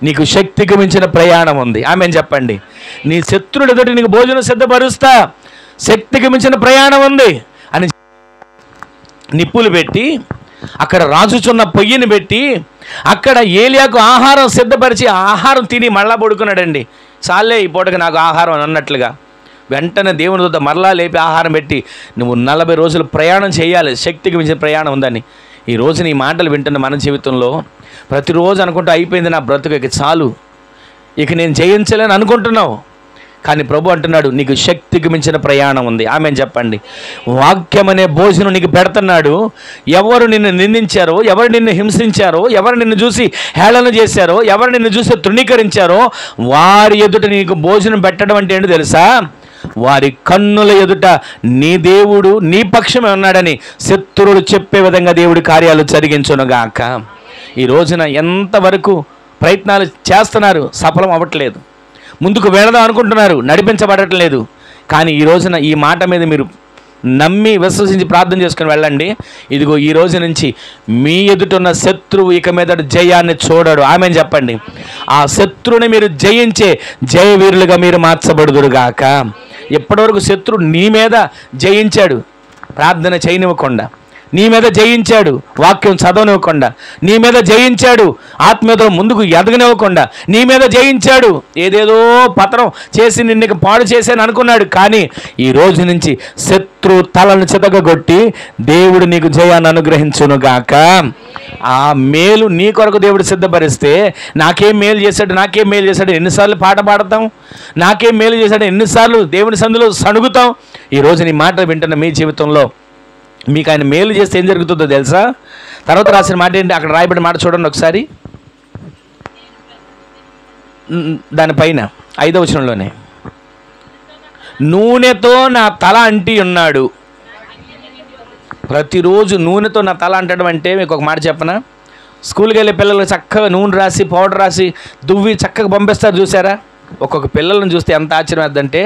నీకు శక్తికి మించిన ప్రయాణం ఉంది. ఆమెను చెప్పండి. నీ శత్రువుల ఎదుట నీకు భోజనం సిద్ధపరుస్తా, శక్తికి మించిన ప్రయాణం ఉంది అని నిప్పులు పెట్టి అక్కడ రాజుచున్న పొయ్యిని పెట్టి అక్కడ ఏలియాకు ఆహారం సిద్ధపరిచి ఆహారం తిని మళ్ళా పడుకున్నాడండి. చాలే ఈ పూటకి నాకు ఆహారం అన్నట్లుగా వెంటనే దేవుని వద్ద మరలా లేపి ఆహారం పెట్టి, నువ్వు 40 రోజులు ప్రయాణం చేయాలి, శక్తికి మించిన ప్రయాణం ఉందని. ఈ రోజు నీ మాటలు వింటున్న మన జీవితంలో ప్రతిరోజు అనుకుంటూ అయిపోయింది నా బ్రతుకు, ఇక చాలు, ఇక నేను జయించలేని అనుకుంటున్నావు. కానీ ప్రభు అంటున్నాడు, నీకు శక్తికి మించిన ప్రయాణం ఉంది. ఆమెను చెప్పండి. వాక్యం అనే భోజనం నీకు పెడుతున్నాడు. ఎవరు నిన్ను నిందించారో, ఎవరు నిన్ను హింసించారో, ఎవరు నిన్ను చూసి హేళన చేశారో, ఎవరు నిన్ను చూసి తృణీకరించారో వారి ఎదుట నీకు భోజనం పెట్టడం అంటే ఏంటో తెలుసా? వారి కన్నుల ఎదుట నీ దేవుడు నీ పక్షమే ఉన్నాడని శత్రువులు చెప్పే విధంగా దేవుడి కార్యాలు జరిగించునుగాక. ఈ రోజున ఎంతవరకు ప్రయత్నాలు చేస్తున్నారు, సఫలం అవ్వట్లేదు. ముందుకు వెళదాం అనుకుంటున్నారు, నడిపించబడటం లేదు. కానీ ఈ రోజున ఈ మాట మీద మీరు నమ్మి విశ్వసించి ప్రార్థన చేసుకుని వెళ్ళండి. ఇదిగో ఈ రోజు నుంచి మీ ఎదుటున్న శత్రువు ఇక మీద జయాన్ని చూడడు. ఆమెను చెప్పండి. ఆ శత్రువుని మీరు జయించే జయవీరులుగా మీరు మార్చబడుదురుగాక. ఎప్పటివరకు శత్రువు నీ మీద జయించాడు, ప్రార్థన చేయనివ్వకుండా, నీ మీద జయించాడు, వాక్యం చదవనివ్వకుండా, నీ మీద జయించాడు, ఆత్మీయతలో ముందుకు ఎదగనివ్వకుండా, నీ మీద జయించాడు, ఏదేదో పతనం చేసి నిన్ను పాడు చేశాను అనుకున్నాడు. కానీ ఈ రోజు నుంచి శత్రు తలను చితగొట్టి దేవుడు నీకు జయాన్ని అనుగ్రహించునుగాక. ఆ మేలు నీ కొరకు దేవుడు సిద్ధపరిస్తే, నాకేం మేలు చేశాడు ఎన్నిసార్లు పాట పాడతాం, నాకేం మేలు చేశాడు ఎన్నిసార్లు దేవుని సందులో సణుగుతాం. ఈరోజు నీ మాట వింటున్న మీ జీవితంలో మీకు ఆయన మేలు చేస్తే ఏం జరుగుతుందో తెలుసా? తర్వాత రాసిన మాట ఏంటి? అక్కడ రాయబడిన మాట చూడండి ఒకసారి, దానిపైన 5వ వచనంలోనే, నూనెతో నా తల అంటి ఉన్నాడు. ప్రతిరోజు నూనెతో నా తల అంటడం అంటే మీకు ఒక మాట చెప్పనా? స్కూల్కి వెళ్ళే పిల్లలు చక్కగా నూనె రాసి పౌడర్ రాసి దువ్వి చక్కగా పంపిస్తారు చూసారా? ఒక్కొక్క పిల్లలను చూస్తే ఎంత ఆశ్చర్యం వేద్దంటే,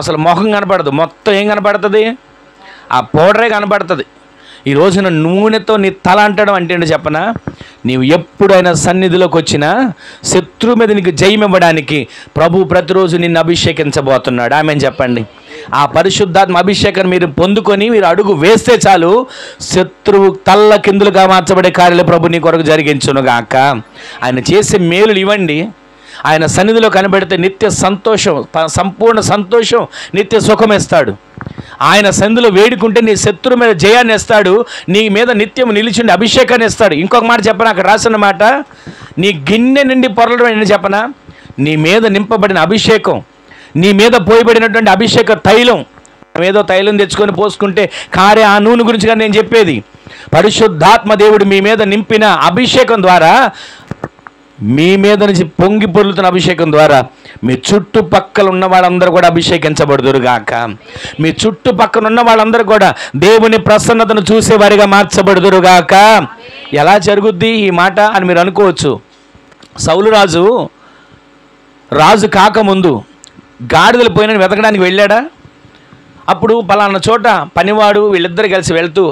అసలు మొహం కనపడదు, మొత్తం ఏం కనపడుతుంది? ఆ పౌడరే కనపడుతుంది. ఈ రోజున నూనెతో నీ తల అంటడం అంటే ఏంటో చెప్పనా? నీవు ఎప్పుడైనా సన్నిధిలోకి వచ్చినా శత్రువు మీద నీకు జయం ఇవ్వడానికి ప్రభు ప్రతిరోజు నిన్ను అభిషేకించబోతున్నాడు. ఆమెను చెప్పండి. ఆ పరిశుద్ధాత్మ అభిషేకాన్ని మీరు పొందుకొని మీరు అడుగు వేస్తే చాలు, శత్రువు తల్ల కిందులుగా మార్చబడే కార్యాలు ప్రభు నీ కొరకు జరిగించునుగాక. ఆయన చేసే మేలులు ఇవ్వండి. ఆయన సన్నిధిలో కనబడితే నిత్య సంతోషం, సంపూర్ణ సంతోషం, నిత్య సుఖం ఇస్తాడు. ఆయన సన్నిధిలో వేడుకుంటే నీ శత్రువు మీద జయాన్ని ఇస్తాడు, నీ మీద నిత్యం నిలిచిండి అభిషేకాన్ని ఇస్తాడు. ఇంకొక మాట చెప్పనా, అక్కడ రాసిన మాట, నీ గిన్నె నుండి పొరలడం ఏంటి చెప్పనా, నీ మీద నింపబడిన అభిషేకం, నీ మీద పోయబడినటువంటి అభిషేక తైలం. ఏదో తైలం తెచ్చుకొని పోసుకుంటే కారే ఆ నూనె గురించి కానీ నేను చెప్పేది, పరిశుద్ధాత్మ దేవుడు మీ మీద నింపిన అభిషేకం ద్వారా, మీ మీద నుంచి పొంగి పొర్లుతున్న అభిషేకం ద్వారా మీ చుట్టుపక్కల ఉన్న వాళ్ళందరూ కూడా అభిషేకించబడుదురుగాక. మీ చుట్టుపక్కల ఉన్న వాళ్ళందరూ కూడా దేవుని ప్రసన్నతను చూసేవారిగా మార్చబడుదురుగాక. ఎలా జరుగుద్ది ఈ మాట అని మీరు అనుకోవచ్చు. సౌలు రాజు కాకముందు గాడిదలు పోయిన వెతకడానికి వెళ్ళాడా? అప్పుడు పలానా చోట పనివాడు వీళ్ళిద్దరు కలిసి వెళ్తూ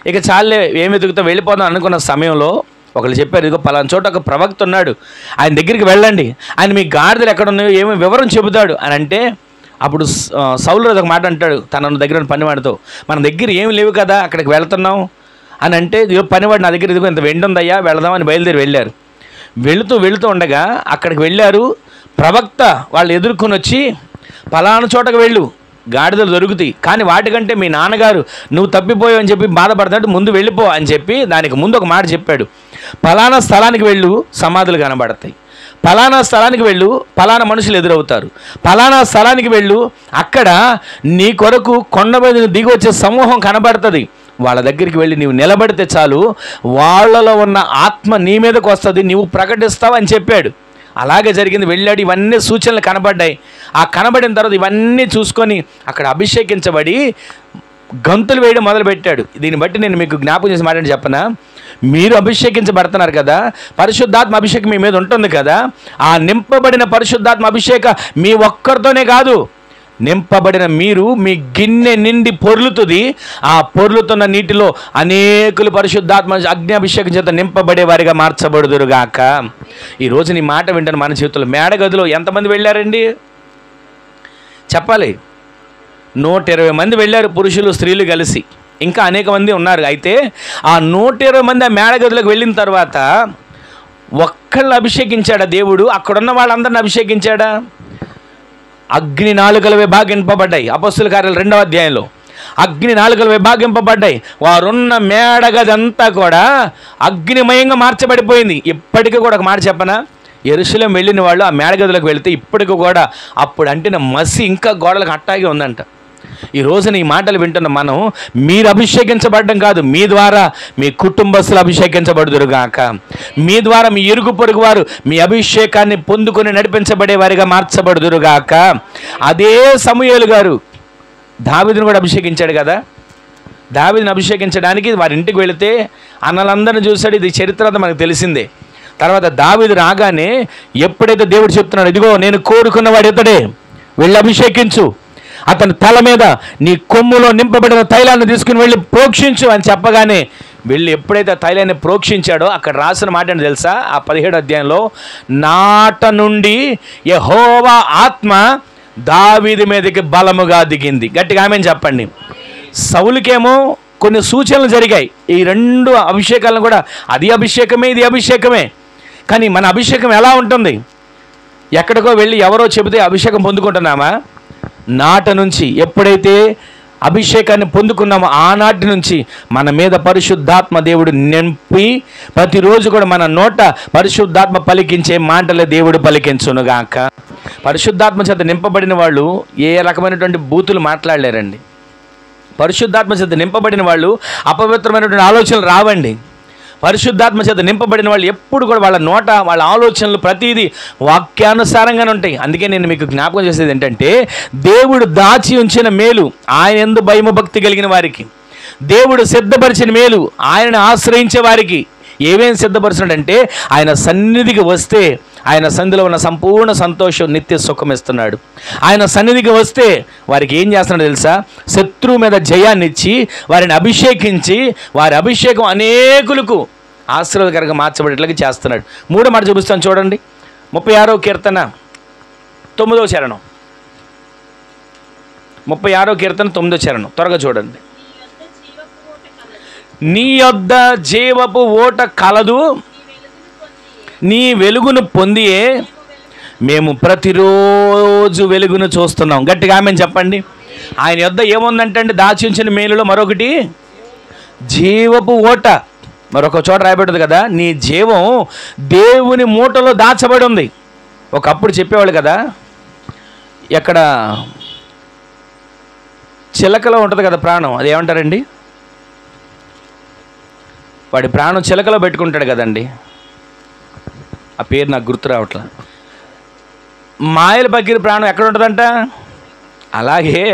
ఇక చాలే ఏం వెతుకుతా వెళ్ళిపోదాం అనుకున్న సమయంలో ఒకళ్ళు చెప్పారు, ఇదిగో పలానా చోట ఒక ప్రవక్త ఉన్నాడు, ఆయన దగ్గరికి వెళ్ళండి, ఆయన మీ గాడిదలు ఎక్కడ ఉన్నాయో ఏమో వివరం చెబుతాడు అని అంటే, అప్పుడు సౌలు ఒక మాట అంటాడు తన దగ్గర ఉన్న పనివాడితో, మన దగ్గర ఏమి లేవు కదా అక్కడికి వెళ్తున్నాం అని అంటే, ఇదిగో పనివాడు నా దగ్గర ఇదిగో ఇంత వెండి ఉందయ్యా వెళదామని బయలుదేరి వెళ్ళారు. వెళుతూ ఉండగా అక్కడికి వెళ్ళారు. ప్రవక్త వాళ్ళు ఎదుర్కొని వచ్చి, పలానా చోటకు వెళ్ళు, గాడిదలు దొరుకుతాయి, కానీ వాటికంటే మీ నాన్నగారు నువ్వు తప్పిపోయావు అని చెప్పి బాధపడతాడు, ముందు వెళ్ళిపో అని చెప్పి దానికి ముందు ఒక మాట చెప్పాడు. పలానా స్థలానికి వెళ్ళు, సమాధులు కనబడతాయి, పలానా స్థలానికి వెళ్ళు, పలానా మనుషులు ఎదురవుతారు, పలానా స్థలానికి వెళ్ళు, అక్కడ నీ కొరకు కొండ మీద దిగి వచ్చే సమూహం కనబడుతుంది, వాళ్ళ దగ్గరికి వెళ్ళి నీవు నిలబడితే చాలు, వాళ్ళలో ఉన్న ఆత్మ నీ మీదకు వస్తుంది, నీవు ప్రకటిస్తావు అని చెప్పాడు. అలాగే జరిగింది. వెళ్ళాడు, ఇవన్నీ సూచనలు కనబడ్డాయి. ఆ కనబడిన తర్వాత ఇవన్నీ చూసుకొని అక్కడ అభిషేకించబడి గంతులు వేయడం మొదలుపెట్టాడు. దీన్ని బట్టి నేను మీకు జ్ఞాపకం చేసి మాట చెప్పనా, మీరు అభిషేకించబడుతున్నారు కదా, పరిశుద్ధాత్మ అభిషేకం మీ మీద ఉంటుంది కదా, ఆ నింపబడిన పరిశుద్ధాత్మ అభిషేక మీ ఒక్కరితోనే కాదు, నింపబడిన మీరు మీ గిన్నె నిండి పొర్లుతుంది. ఆ పొర్లుతున్న నీటిలో అనేకులు పరిశుద్ధాత్మ అగ్ని అభిషేకం చేత నింపబడే వారిగా మార్చబడుదురుగాక. ఈరోజు నీ మాట వింటాను మన జీవితంలో. మేడగదిలో ఎంతమంది వెళ్ళారండి చెప్పాలి? 120 మంది వెళ్ళారు, పురుషులు స్త్రీలు కలిసి, ఇంకా అనేక మంది ఉన్నారు. అయితే ఆ 120 మంది ఆ మేడగదిలోకి వెళ్ళిన తర్వాత ఒక్కళ్ళని అభిషేకించాడా దేవుడు? అక్కడున్న వాళ్ళందరిని అభిషేకించాడా? అగ్ని నాలుకలు విభాగింపబడ్డాయి. అపొస్తలుల కార్యాలు 2వ అధ్యాయంలో అగ్ని నాలుకలు విభాగింపబడ్డాయి. వారున్న మేడగదంతా కూడా అగ్నిమయంగా మార్చబడిపోయింది. ఇప్పటికీ కూడా ఒక మాట చెప్పనా, యెరూషలేం వెళ్ళిన వాళ్ళు ఆ మేడగదిలోకి వెళితే ఇప్పటికి కూడా అప్పుడు అంటిన మసి ఇంకా గోడలకు అట్టాగే ఉందంట. ఈ రోజున ఈ మాటలు వింటున్న మనం, మీరు అభిషేకించబడడం కాదు, మీ ద్వారా మీ కుటుంబస్తులు అభిషేకించబడుదురుగాక. మీ ద్వారా మీ ఇరుగు పొరుగు వారు మీ అభిషేకాన్ని పొందుకొని నడిపించబడే వారిగా మార్చబడుదురుగాక. అదే సమూయేలు గారు దావీదును కూడా అభిషేకించాడు కదా. దావీదును అభిషేకించడానికి వారి ఇంటికి వెళితే అన్నలందరిని చూశాడు. ఇది చరిత్ర అంతా మనకు తెలిసిందే. తర్వాత దావీదు రాగానే ఎప్పుడైతే దేవుడు చెప్తున్నాడు, ఇదిగో నేను కోరుకున్నవాడు ఇతడే, వెళ్ళి అభిషేకించు, అతని తల మీద నీ కొమ్ములో నింపబడిన తైలాన్ని తీసుకుని వెళ్ళి ప్రోక్షించు అని చెప్పగానే వెళ్ళి ఎప్పుడైతే తైలాన్ని ప్రోక్షించాడో అక్కడ రాసిన మాట ఏంటో తెలుసా? ఆ 17వ అధ్యాయంలో, నాట నుండి యెహోవా ఆత్మ దావీదు మీదకి బలముగా దిగింది. గట్టిగా ఆమేన్ చెప్పండి. సౌలుకేమో కొన్ని సూచనలు జరిగాయి. ఈ 2 అభిషేకాలను కూడా, అది అభిషేకమే ఇది అభిషేకమే. కానీ మన అభిషేకం ఎలా ఉంటుంది? ఎక్కడికో వెళ్ళి ఎవరో చెబితే అభిషేకం పొందుకుంటున్నామా? నాట నుంచి ఎప్పుడైతే అభిషేకాన్ని పొందుకున్నామో ఆనాటి నుంచి మన మీద పరిశుద్ధాత్మ దేవుడు నింపి ప్రతిరోజు కూడా మన నోట పరిశుద్ధాత్మ పలికించే మాటలే దేవుడు పలికించునుగాక. పరిశుద్ధాత్మ చేత నింపబడిన వాళ్ళు ఏ రకమైనటువంటి బూతులు మాట్లాడలేరండి. పరిశుద్ధాత్మ చేత నింపబడిన వాళ్ళు అపవిత్రమైనటువంటి ఆలోచనలు రావండి. పరిశుద్ధాత్మ చేత నింపబడిన వాళ్ళు ఎప్పుడు కూడా వాళ్ళ నోట వాళ్ళ ఆలోచనలు ప్రతిదీ వాక్యానుసారంగానే ఉంటాయి. అందుకే నేను మీకు జ్ఞాపకం చేసేది ఏంటంటే, దేవుడు దాచి ఉంచిన మేలు, ఆయన యందు భయము భక్తి కలిగిన వారికి, దేవుడు సిద్ధపరిచిన మేలు, ఆయనను ఆశ్రయించే వారికి ఏమేమి సిద్ధపరుచున్నాడంటే, ఆయన సన్నిధికి వస్తే ఆయన సన్నిధిలో ఉన్న సంపూర్ణ సంతోషం, నిత్య సుఖం ఇస్తున్నాడు. ఆయన సన్నిధికి వస్తే వారికి ఏం చేస్తున్నాడు తెలుసా? శత్రువు మీద జయాన్ని ఇచ్చి వారిని అభిషేకించి వారి అభిషేకం అనేకులకు ఆశీర్వాదకరంగా మార్చబడేట్లుగా చేస్తున్నాడు. 3వ మాట చూపిస్తాను చూడండి. 36వ కీర్తన 9వ చరణం. 36వ కీర్తన 9వ చరణం త్వరగా చూడండి. నీ యొద్ద జీవపు ఓట కలదు, నీ వెలుగును పొందియే మేము ప్రతిరోజు వెలుగును చూస్తున్నాం. గట్టిగా ఆమెను చెప్పండి. ఆయన యొద్ద ఏముందంటే అండి, దాచి ఉంచిన మేలులో మరొకటి జీవపు ఓట. మరొక చోట రాయబడింది కదా, నీ జీవం దేవుని మూటలో దాచబడి ఉంది. ఒకప్పుడు చెప్పేవాళ్ళు కదా, ఎక్కడ చిలకలో ఉంటుంది కదా ప్రాణం, అది ఏమంటారండి, వాడి ప్రాణం చిలకలో పెట్టుకుంటాడు కదండి, ఆ పేరు నాకు గుర్తు రావట్లా. మాయల పక్కిరి ప్రాణం ఎక్కడ ఉంటుందంట? అలాగే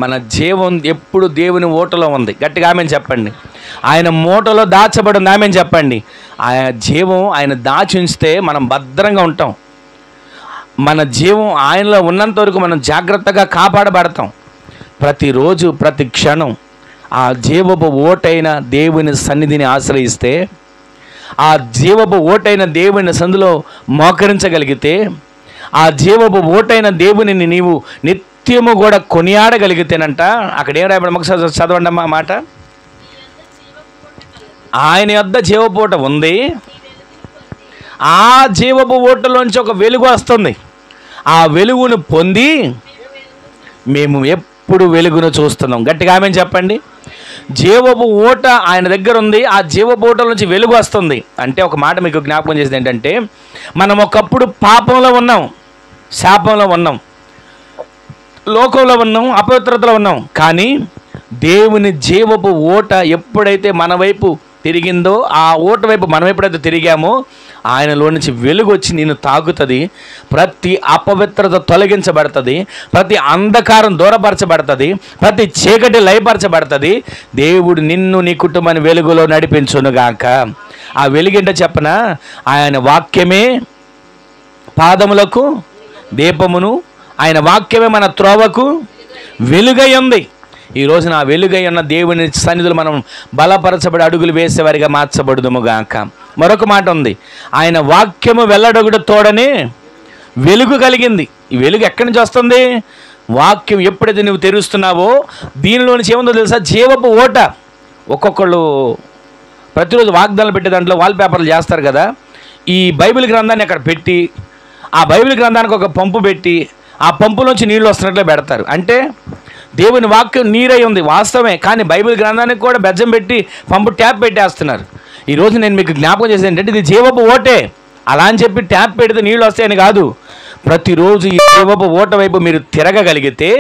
మన జీవం ఎప్పుడు దేవుని ఓటలో ఉంది. గట్టిగా ఆమెను చెప్పండి. ఆయన మూటలో దాచబడి ఉంది. ఆమెను చెప్పండి. ఆయన జీవం ఆయన దాచి ఉంచితే మనం భద్రంగా ఉంటాం. మన జీవం ఆయనలో ఉన్నంత వరకు మనం జాగ్రత్తగా కాపాడబడతాం. ప్రతిరోజు ప్రతి క్షణం ఆ జీవపు ఓటైన దేవుని సన్నిధిని ఆశ్రయిస్తే, ఆ జీవపు ఓటైన దేవుని సందులో మోకరించగలిగితే, ఆ జీవపు ఓటైన దేవునిని నీవు నిత్యము కూడా కొనియాడగలిగితేనంట, అక్కడ ఏం రాయబడి ఒకసారి చదవండి అమ్మా మాట. ఆయన యొద్ద జీవపు ఓట ఉంది, ఆ జీవపు ఓటలోంచి ఒక వెలుగు వస్తుంది. ఆ వెలుగును పొంది మేము ఎప్పుడు వెలుగును చూస్తున్నాం. గట్టిగా ఆమెను చెప్పండి. జీవపు ఓట ఆయన దగ్గర ఉంది, ఆ జీవపు ఓట నుంచి వెలుగు వస్తుంది. అంటే ఒక మాట మీకు జ్ఞాపకం చేసేది ఏంటంటే, మనం ఒకప్పుడు పాపంలో ఉన్నాం, శాపంలో ఉన్నాం, లోకంలో ఉన్నాం, అపవిత్రతలో ఉన్నాం. కానీ దేవుని జీవపు ఓట ఎప్పుడైతే మన వైపు తిరిగిందో, ఆ ఓట వైపు మనం ఎప్పుడైతే తిరిగామో, ఆయనలో నుంచి వెలుగు వచ్చి నిన్ను తాకుతుంది. ప్రతి అపవిత్రత తొలగించబడుతుంది, ప్రతి అంధకారం దూరపరచబడుతుంది, ప్రతి చీకటి లయపరచబడుతుంది. దేవుడు నిన్ను నీ కుటుంబాన్ని వెలుగులో నడిపించునుగాక. ఆ వెలుగేంటో చెప్పనా? ఆయన వాక్యమే పాదములకు దీపమును, ఆయన వాక్యమే మన త్రోవకు వెలుగై ఉంది. ఈ రోజున ఆ వెలుగై ఉన్న దేవుని సన్నిధులు మనం బలపరచబడి అడుగులు వేసేవారిగా మార్చబడుదుముగాక. మరొక మాట ఉంది, ఆయన వాక్యము వెల్లడొగుడు తోడని వెలుగు కలిగింది. ఈ వెలుగు ఎక్కడి నుంచి వస్తుంది? వాక్యం ఎప్పుడైతే నువ్వు తెరుస్తున్నావో దీనిలో నుంచి ఏముందో తెలుసా? జీవపు ఓట. ఒక్కొక్కళ్ళు ప్రతిరోజు వాగ్దానాలు పెట్టే దాంట్లో వాల్పేపర్లు చేస్తారు కదా, ఈ బైబిల్ గ్రంథాన్ని అక్కడ పెట్టి, ఆ బైబిల్ గ్రంథానికి ఒక పంపు పెట్టి, ఆ పంపులోంచి నీళ్ళు వస్తున్నట్లే పెడతారు. అంటే దేవుని వాక్యం నీరై ఉంది వాస్తవమే, కానీ బైబిల్ గ్రంథానికి కూడా బెజ్జం పెట్టి పంపు ట్యాప్ పెట్టేస్తున్నారు. ఈరోజు నేను మీకు జ్ఞాపకం చేసేది ఏంటంటే, ఇది జీవపు ఓటే. అలా అని చెప్పి ట్యాప్ పెడితే నీళ్ళు వస్తాయని కాదు. ప్రతిరోజు ఈ జీవపు ఓట వైపు మీరు తిరగగలిగితే,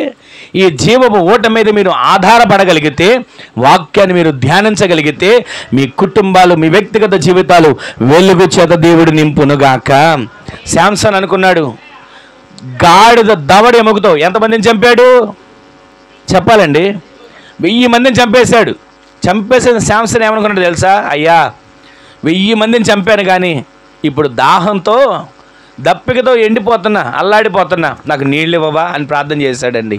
ఈ జీవపు ఓట మీద మీరు ఆధారపడగలిగితే, వాక్యాన్ని మీరు ధ్యానించగలిగితే, మీ కుటుంబాలు, మీ వ్యక్తిగత జీవితాలు వెలుగు చేత దేవుడు నింపునుగాక. శాంసన్ అనుకున్నాడు, గాడిద దవడ ఎముకతో ఎంతమందిని చంపాడు చెప్పాలండి? 1000 మందిని చంపేశాడు. చంపేసిన శాంసన్ ఏమనుకున్నాడు తెలుసా? అయ్యా 1000 మందిని చంపాను, కానీ ఇప్పుడు దాహంతో దప్పికతో ఎండిపోతున్నా, అల్లాడిపోతున్నా, నాకు నీళ్ళు ఇవ్వవా అని ప్రార్థన చేశాడండి.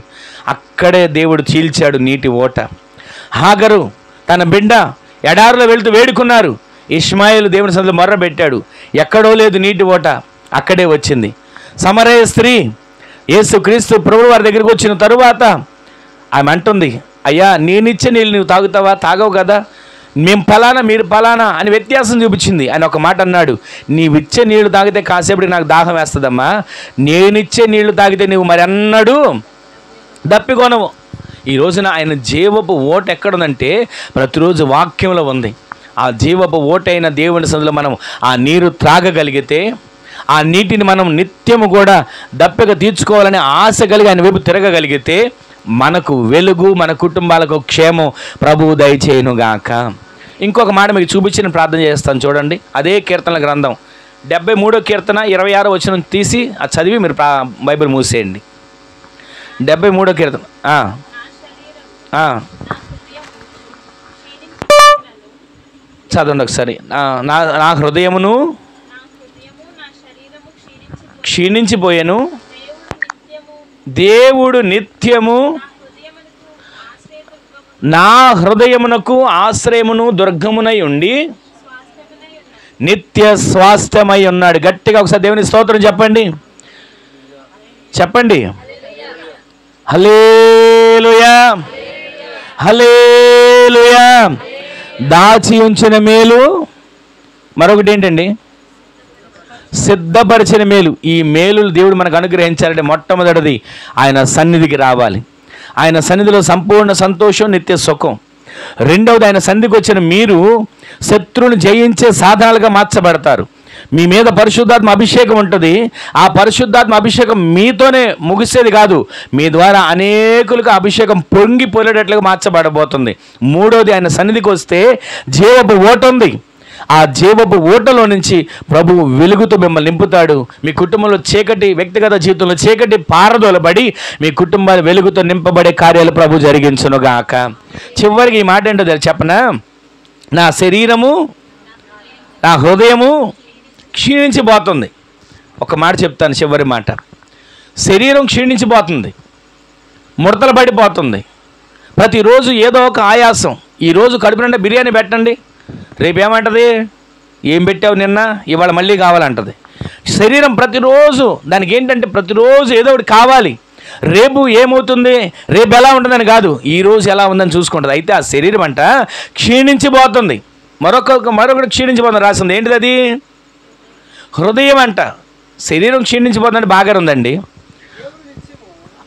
అక్కడే దేవుడు చీల్చాడు నీటి ఓట. హాగరు తన బిడ్డ ఎడారిలో వెళుతూ వేడుకున్నారు. ఇష్మాయేలు దేవుని సన్నిధిలో మొర్ర పెట్టాడు. ఎక్కడో లేదు నీటి ఓట, అక్కడే వచ్చింది. సమరయ స్త్రీ యేసుక్రీస్తు ప్రభువు వారి దగ్గరికి వచ్చిన తరువాత ఆమె అంటుంది, అయ్యా నేనిచ్చే నీళ్ళు నువ్వు తాగుతావా? తాగవు కదా. మేము ఫలానా, మీరు ఫలానా అని వ్యత్యాసం చూపించింది. ఆయన ఒక మాట అన్నాడు, నీవిచ్చే నీళ్లు తాగితే కాసేపటికి నాకు దాహం వేస్తుందమ్మా, నేనిచ్చే నీళ్లు తాగితే నువ్వు మరి అన్నాడు దప్పికొనవు. ఈ రోజున ఆయన జీవపు ఓట ఎక్కడుందంటే ప్రతిరోజు వాక్యంలో ఉంది. ఆ జీవపు ఓటైన దేవుని సన్నిధిలో మనం ఆ నీరు త్రాగగలిగితే, ఆ నీటిని మనం నిత్యము కూడా దప్పిక తీర్చుకోవాలని ఆశ కలిగి ఆయన వైపు తిరగగలిగితే, మనకు వెలుగు, మన కుటుంబాలకు క్షేమం ప్రభువు దయచేయునుగాక. ఇంకొక మాట మీకు చూపించి నేను ప్రార్థన చేస్తాను చూడండి. అదే కీర్తనల గ్రంథం 73వ కీర్తన 26వ వచనం తీసి అది చదివి మీరు బైబిల్ మూసేయండి. 73వ కీర్తన చదవండి ఒకసారి. నా హృదయమును క్షీణించిపోయాను, దేవుడు నిత్యము నా హృదయమునకు ఆశ్రయమును దుర్గమునై ఉండి నిత్య స్వాస్థ్యమై ఉన్నాడు. గట్టిగా ఒకసారి దేవుని స్తోత్రం చెప్పండి, చెప్పండి. హల్లెలూయా. హల్లెలూయా, హల్లెలూయా. దాచి ఉంచిన మేలు. మరొకటి ఏంటండి? సిద్ధపరిచిన మేలు. ఈ మేలులు దేవుడు మనకు అనుగ్రహించాలంటే మొట్టమొదటిది ఆయన సన్నిధికి రావాలి. ఆయన సన్నిధిలో సంపూర్ణ సంతోషం, నిత్య సుఖం. రెండవది, ఆయన సన్నిధికి వచ్చిన మీరు శత్రువుని జయించే సాధనాలుగా మార్చబడతారు. మీ మీద పరిశుద్ధాత్మ అభిషేకం ఉంటుంది. ఆ పరిశుద్ధాత్మ అభిషేకం మీతోనే ముగిసేది కాదు, మీ ద్వారా అనేకులకు అభిషేకం పొంగి పొలేటట్లుగా మార్చబడబోతుంది. మూడవది, ఆయన సన్నిధికి వస్తే జీవపు ఓట ఉంది. ఆ జీవపు ఓటలో నుంచి ప్రభువు వెలుగుతో మిమ్మల్ని నింపుతాడు. మీ కుటుంబంలో చీకటి, వ్యక్తిగత జీవితంలో చీకటి పారదోలబడి మీ కుటుంబాలు వెలుగుతో నింపబడే కార్యాలు ప్రభు జరిగించునుగాక. చివరికి ఈ మాట ఏంటో చెప్పనా? నా శరీరము, నా హృదయము క్షీణించిపోతుంది. ఒక మాట చెప్తాను, చివరి మాట. శరీరం క్షీణించిపోతుంది, ముడతలు పడిపోతుంది. ప్రతిరోజు ఏదో ఒక ఆయాసం. ఈరోజు కడుపు నిండా బిర్యానీ పెట్టండి, రేపు ఏమంటది? ఏం పెట్టావు నిన్న, ఇవాళ మళ్ళీ కావాలంటది. శరీరం ప్రతిరోజు దానికి ఏంటంటే ప్రతిరోజు ఏదో ఒకటి కావాలి. రేపు ఏమవుతుంది, రేపు ఎలా ఉంటుందని కాదు, ఈరోజు ఎలా ఉందని చూసుకుంటుంది. అయితే ఆ శరీరం అంట క్షీణించిపోతుంది. మరొకటి క్షీణించిపోతుంది రాసింది. ఏంటిది అది? హృదయం అంట. శరీరం క్షీణించిపోతుందంటే బాగానే ఉందండి.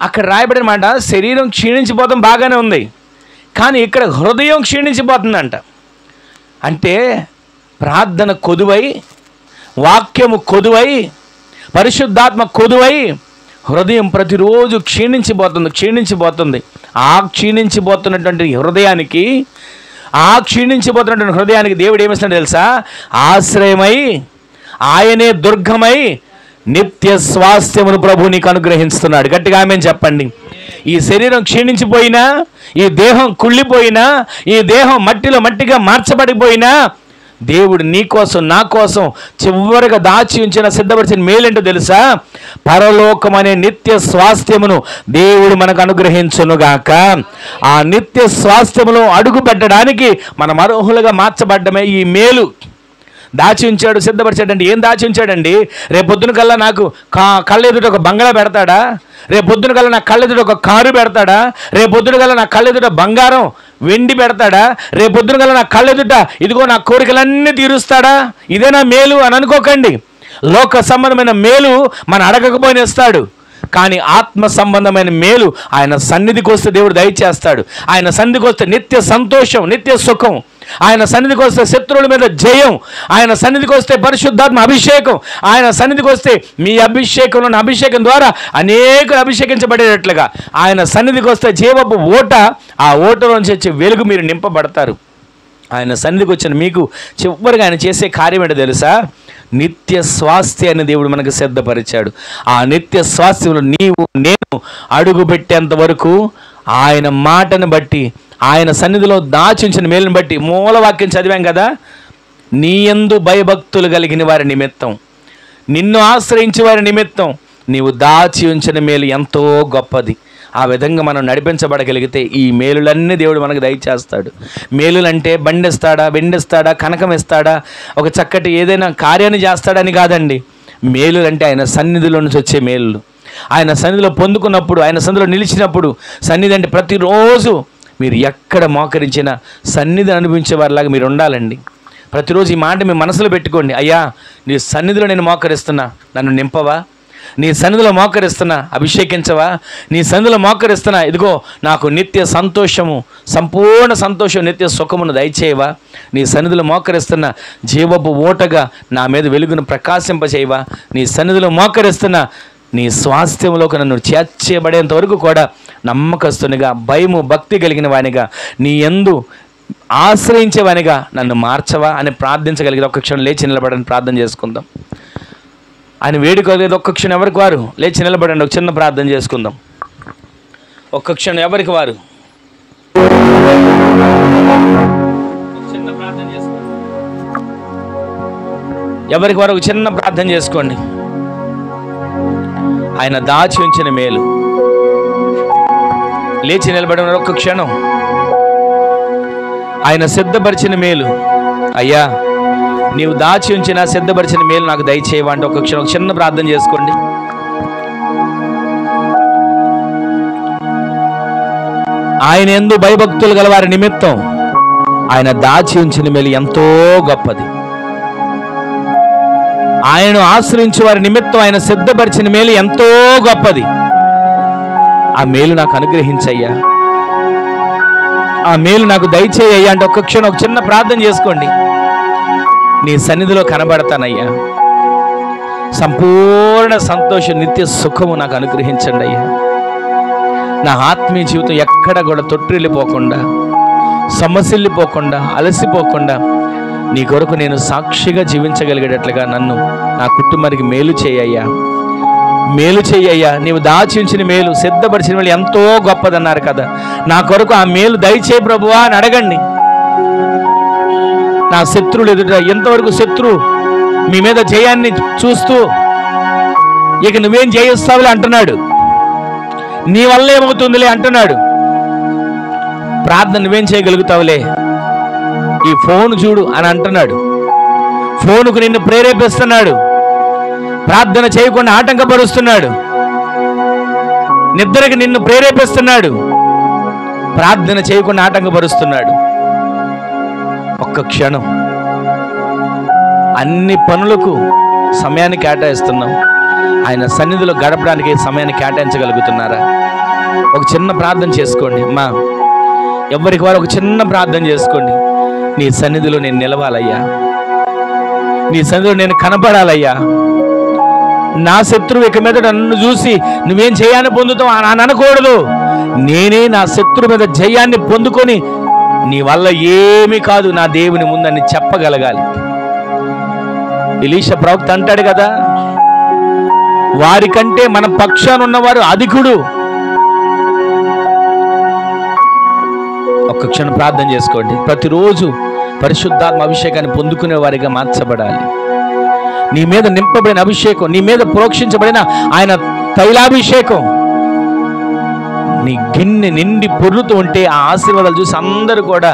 అక్కడ రాయబడిన మాట శరీరం క్షీణించిపోతాం బాగానే ఉంది, కానీ ఇక్కడ హృదయం క్షీణించిపోతుందంట. అంటే ప్రార్థన కొదువై, వాక్యము కొదువై, పరిశుద్ధాత్మ కొదువై హృదయం ప్రతిరోజు క్షీణించిపోతుంది. ఆ క్షీణించిపోతున్నటువంటి హృదయానికి దేవుడు ఏమిస్తున్నాడు తెలుసా? ఆశ్రయమై, ఆయనే దుర్గమై నిత్య స్వాస్థ్యమును ప్రభు నీకు అనుగ్రహిస్తున్నాడు. గట్టిగా ఆమేన్ చెప్పండి. ఈ శరీరం క్షీణించిపోయినా, ఈ దేహం కుళ్ళిపోయినా, ఈ దేహం మట్టిగా మార్చబడిపోయినా దేవుడు నీ కోసం, నా కోసం చివరిగా దాచి ఉంచిన, సిద్ధపరిచిన మేలేంటో తెలుసా? పరలోకం అనే నిత్య స్వాస్థ్యమును దేవుడు మనకు అనుగ్రహించునుగాక. ఆ నిత్య స్వాస్థ్యములో అడుగు పెట్టడానికి మనం అర్హులుగా మార్చబడ్డమే ఈ మేలు. దాచి ఉంచాడు, సిద్ధపరిచాడండి. ఏం దాచి ఉంచాడండి? రేపొద్దున కల్లా నాకు కళ్ళెదుట ఒక బంగళా పెడతాడా? రేపొద్దున కల్లా నా కళ్ళెదుట ఒక కారు పెడతాడా? రేపొద్దున కల్లా నా కళ్ళెదుట బంగారం, వెండి పెడతాడా? రేపొద్దున కల్లా నా కళ్ళెదుట ఇదిగో నా కోరికలన్నీ తీరుస్తాడా? ఇదేనా మేలు అని అనుకోకండి. లోక సంబంధమైన మేలు మన అడగకపోయినా ఇస్తాడు, కానీ ఆత్మ సంబంధమైన మేలు ఆయన సన్నిధికి వస్తే దేవుడు దయచేస్తాడు. ఆయన సన్నిధికి వస్తే నిత్య సంతోషం, నిత్య సుఖం. ఆయన సన్నిధికి వస్తే శత్రువుల మీద జయం. ఆయన సన్నిధికి వస్తే పరిశుద్ధాత్మ అభిషేకం. ఆయన సన్నిధికి వస్తే మీ అభిషేకంలోని అభిషేకం ద్వారా అనేకులు అభిషేకించబడేటట్లుగా ఆయన సన్నిధికి వస్తే జీవపు ఓట, ఆ ఓటలోంచి వచ్చే వెలుగు మీరు నింపబడతారు. ఆయన సన్నిధికి వచ్చిన మీకు చివరిగా ఆయన చేసే కార్యం ఏంటో తెలుసా? నిత్య స్వాస్థ్యాన్ని దేవుడు మనకు సిద్ధపరిచాడు. ఆ నిత్య స్వాస్థ్యంలో నీవు నేను అడుగు పెట్టేంత వరకు ఆయన మాటను బట్టి, ఆయన సన్నిధిలో దాచించిన మేలుని బట్టి, మూలవాక్యం చదివాం కదా, నీ యందు భయభక్తులు కలిగిన వారి నిమిత్తం, నిన్ను ఆశ్రయించే వారి నిమిత్తం నీవు దాచి ఉంచిన మేలు ఎంతో గొప్పది. ఆ విధంగా మనం నడిపించబడగలిగితే ఈ మేలులన్నీ దేవుడు మనకు దయచేస్తాడు. మేలులంటే బండిస్తాడా, వెండిస్తాడా, కనకం ఇస్తాడా, ఒక చక్కటి ఏదైనా కార్యాన్ని చేస్తాడని కాదండి. మేలులంటే ఆయన సన్నిధిలో నుంచి వచ్చే మేలు. ఆయన సన్నిధిలో పొందుకున్నప్పుడు, ఆయన సన్నిధిలో నిలిచినప్పుడు, సన్నిధి అంటే ప్రతిరోజు మీరు ఎక్కడ మోకరించినా సన్నిధిని అనుభవించే వారిలాగా మీరు ఉండాలండి. ప్రతిరోజు ఈ మాట మీ మనసులో పెట్టుకోండి. అయ్యా, నీ సన్నిధిలో నేను మోకరిస్తున్నా, నన్ను నింపవా? నీ సన్నిధిలో మోకరిస్తున్నా, అభిషేకించవా? నీ సన్నిధిలో మోకరిస్తున్నా, ఇదిగో నాకు నిత్య సంతోషము, సంపూర్ణ సంతోషం, నిత్య సుఖమును దయచేయవా? నీ సన్నిధిలో మోకరిస్తున్నా, జీవపు ఓటగా నా మీద వెలుగును ప్రకాశింపచేయవా? నీ సన్నిధిలో మోకరిస్తున్నా, నీ స్వాస్థ్యంలోకి నన్ను చేర్చేయబడేంత వరకు కూడా నమ్మకస్తునిగా, భయము భక్తి కలిగిన వానిగా, నీ యందు ఆశ్రయించేవానిగా నన్ను మార్చవా అని ప్రార్థించగలిగితే ఒక్క క్షణం లేచి నిలబడని ప్రార్థన చేసుకుందాం. ఆయన వేడుకోలేదు. ఒక్క క్షణం ఎవరికి వారు లేచి నిలబడండి, ఒక చిన్న ప్రార్థన చేసుకుందాం. ఒక్క క్షణం ఎవరికి వారు చిన్న ప్రార్థన చేసుకోండి. ఎవరికి వారు ఒక చిన్న ప్రార్థన చేసుకోండి. ఆయన దాచి ఉంచిన మేలు. లేచి నిలబడిన ఒక్క క్షణం. ఆయన సిద్ధపరిచిన మేలు. అయ్యా, నీవు దాచి ఉంచిన సిద్ధపరిచిన మేలు నాకు దయచేయవా అంటే ఒక క్షణం చిన్న ప్రార్థన చేసుకోండి. ఆయన యందు భయభక్తులు గల వారి నిమిత్తం ఆయన దాచి ఉంచిన మేలు ఎంతో గొప్పది. ఆయనను ఆశ్రయించే వారి నిమిత్తం ఆయన సిద్ధపరిచిన మేలు ఎంతో గొప్పది. ఆ మేలు నాకు అనుగ్రహించయ్యా, ఆ మేలు నాకు దయచేయ్యా అంటే ఒక్క క్షణం ఒక చిన్న ప్రార్థన చేసుకోండి. నీ సన్నిధిలో కనబడతానయ్యా, సంపూర్ణ సంతోషం నిత్య సుఖము నాకు అనుగ్రహించండి అయ్యా. నా ఆత్మీయ జీవితం ఎక్కడ కూడా తొట్టిల్లిపోకుండా, సమస్యల్లిపోకుండా, అలసిపోకుండా నీ కొరకు నేను సాక్షిగా జీవించగలిగేటట్లుగా నన్ను, నా కుటుంబానికి మేలు చేయయ్యా, మేలు చెయ్యయ్యా. నీవు దాచి ఉంచిన మేలు, సిద్ధపరిచిన మేలు ఎంతో గొప్పదన్నారు కదా. నా కొరకు ఆ మేలు దయచేయి ప్రభువా అని అడగండి. నా శత్రువులు ఎదుట ఎంతవరకు శత్రువు మీ మీద జయాన్ని చూస్తూ ఇక నువ్వేం జయిస్తావులే అంటున్నాడు, నీ వల్ల ఏమవుతుందిలే అంటున్నాడు. ప్రార్థన నువ్వేం చేయగలుగుతావులే, ఈ ఫోన్ చూడు అని అంటున్నాడు. ఫోనుకు నిన్ను ప్రేరేపిస్తున్నాడు, ప్రార్థన చేయకుండా ఆటంకపరుస్తున్నాడు. నిద్రకి నిన్ను ప్రేరేపిస్తున్నాడు, ప్రార్థన చేయకుండా ఆటంకపరుస్తున్నాడు. ఒక్క క్షణం అన్ని పనులకు సమయాన్ని కేటాయిస్తున్నాం, ఆయన సన్నిధిలో గడపడానికి సమయాన్ని కేటాయించగలుగుతున్నారా? ఒక చిన్న ప్రార్థన చేసుకోండి అమ్మా, ఎవరికి వారు ఒక చిన్న ప్రార్థన చేసుకోండి. నీ సన్నిధిలో నేను నిలవాలయ్యా, నీ సన్నిధిలో నేను కనబడాలయ్యా. నా శత్రువు ఇక మీద నన్ను చూసి నువ్వేం జయాన్ని పొందుతావు అని అనకూడదు. నేనే నా శత్రువు మీద జయాన్ని పొందుకొని నీ వల్ల ఏమీ కాదు నా దేవుని ముందని చెప్పగలగాలి. ఎలీషా ప్రవక్త అంటాడు కదా, వారికంటే మన పక్షాన ఉన్నవారు అధికుడు. ఒక్క క్షణం ప్రార్థన చేసుకోండి. ప్రతిరోజు పరిశుద్ధాత్మ అభిషేకాన్ని పొందుకునే వారిగా మార్చబడాలి. నీ మీద నింపబడిన అభిషేకం, నీ మీద ప్రోక్షించబడిన ఆయన తైలాభిషేకం నీ గిన్నె నిండి పొర్లుతూ ఉంటే ఆ ఆశీర్వాదాలు చూసి అందరూ కూడా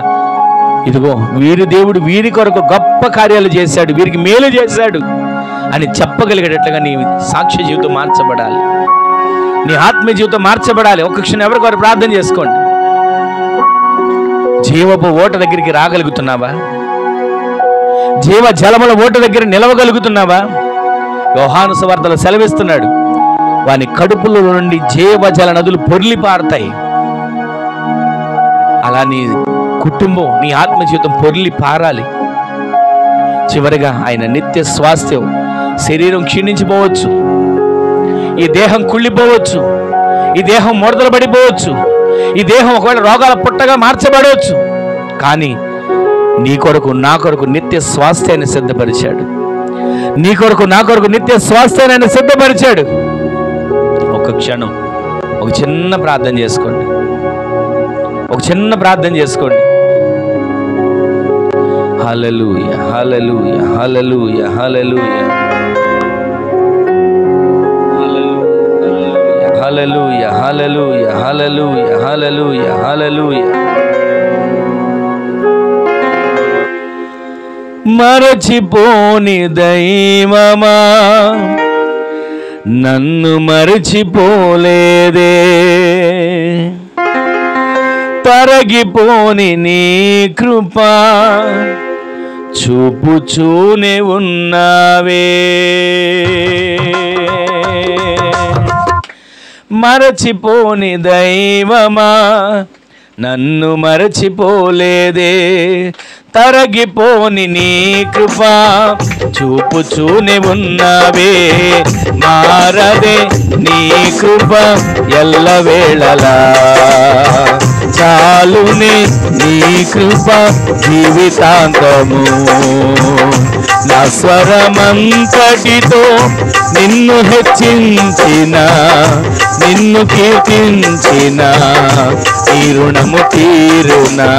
ఇదిగో వీరి దేవుడు వీరి కొరకు గొప్ప కార్యాలు చేశాడు, వీరికి మేలు చేశాడు అని చెప్పగలిగేటట్లుగా నీ సాక్ష్య జీవితం మార్చబడాలి, నీ ఆత్మీయ జీవితం మార్చబడాలి. ఒక్క క్షణం ఎవరికొరు ప్రార్థన చేసుకోండి. జీవపు ఓట దగ్గరికి రాగలుగుతున్నావా? జీవ జలముల ఓట దగ్గర నిలవగలుగుతున్నావా? యోహాను సువార్తలో సెలవిస్తున్నాడు, వాని కడుపులో నుండి జీవజల నదులు పొర్లి పారుతాయి. అలా నీ కుటుంబం, నీ ఆత్మ జీవితం పొర్లి పారాలి. చివరిగా ఆయన నిత్య స్వాస్థ్యం. శరీరం క్షీణించిపోవచ్చు, ఈ దేహం కుళ్ళిపోవచ్చు, ఈ దేహం ముడతలు పడిపోవచ్చు, ఈ దేహం ఒకవేళ రోగాల పుట్టగా మార్చబడవచ్చు. కానీ నీ కొరకు నా కొరకు నిత్య స్వాస్థ్యాన్ని సిద్ధపరిచాడు. నీ కొరకు నా కొరకు నిత్య స్వాస్థ్యాన్ని ఆయన సిద్ధపరిచాడు. ఒక క్షణం ఒక చిన్న ప్రార్థన చేసుకోండి, ఒక చిన్న ప్రార్థన చేసుకోండి. హల్లెలూయా హల్లెలూయా హల్లెలూయా హల్లెలూయా హల్లెలూయా హల్లెలూయా హల్లెలూయా హల్లెలూయా హల్లెలూయా. మరచిపోని దైవమా నన్ను మరచిపోలేదే, తరగిపోని నీ కృపా చూపుచూనే ఉన్నావే. మరచిపోని దైవమా నన్ను మరచిపోలేదే, తరగిపోని నీ కృపా చూపుచూనే ఉన్నావే. మారదే నీ కృప ఎల్లవేళలా, చాలునే నీ కృప జీవితాంతము. నా స్వరమంతటితో నిన్ను హెచ్చించిన, నిన్ను కీర్తించిన ఈ రుణము తీరునా.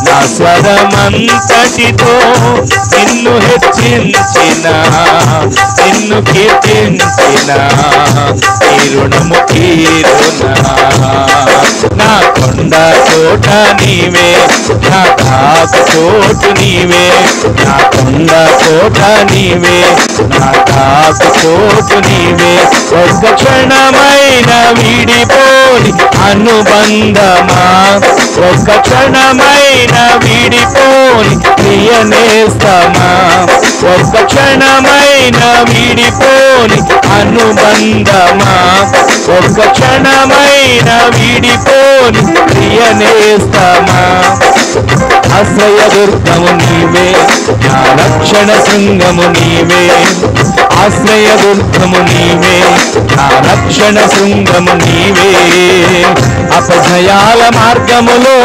నా స్వరమంతటితో నిన్ను హెచ్చించిన, నిన్ను కీర్తించిన ఈ రుణము తీరునా. నా కొండ కోట నీవే, నా తాకు చోటు నీవే, నా కొండ కోట నీవే, నా తాకు చోటు నీవే. ఒక్క క్షణమైన వీడిపోని అనుబంధమా, ఒక్క క్షణమైన వీడిపోని ప్రియనేస్తమా, ఒక్క క్షణమైన వీడిపోని అనుబంధమా, ఒక్క క్షణమైన వీడిపోని ప్రియనేస్తమా. ఆశ్రయదుర్గము నీవే, నా రక్షణ శృంగము నీవే, ఆశ్రయదుర్గము నీవే, నా రక్షణ శృంగము నీవే. అపజయాల మార్గములో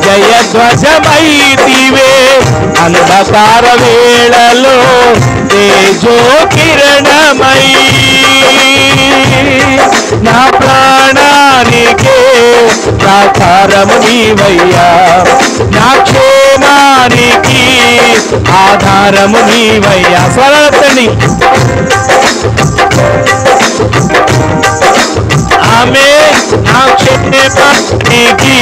జయధ్వజమైతివే, అంధకార వేళలో తేజో కిరణమై. నా ప్రాణానికే ప్రాకారము నీవయ్యా, నా క్షేమానికి ఆధారము నీవయ్యా. స్వరతని ఆమె నా క్షేమానికి,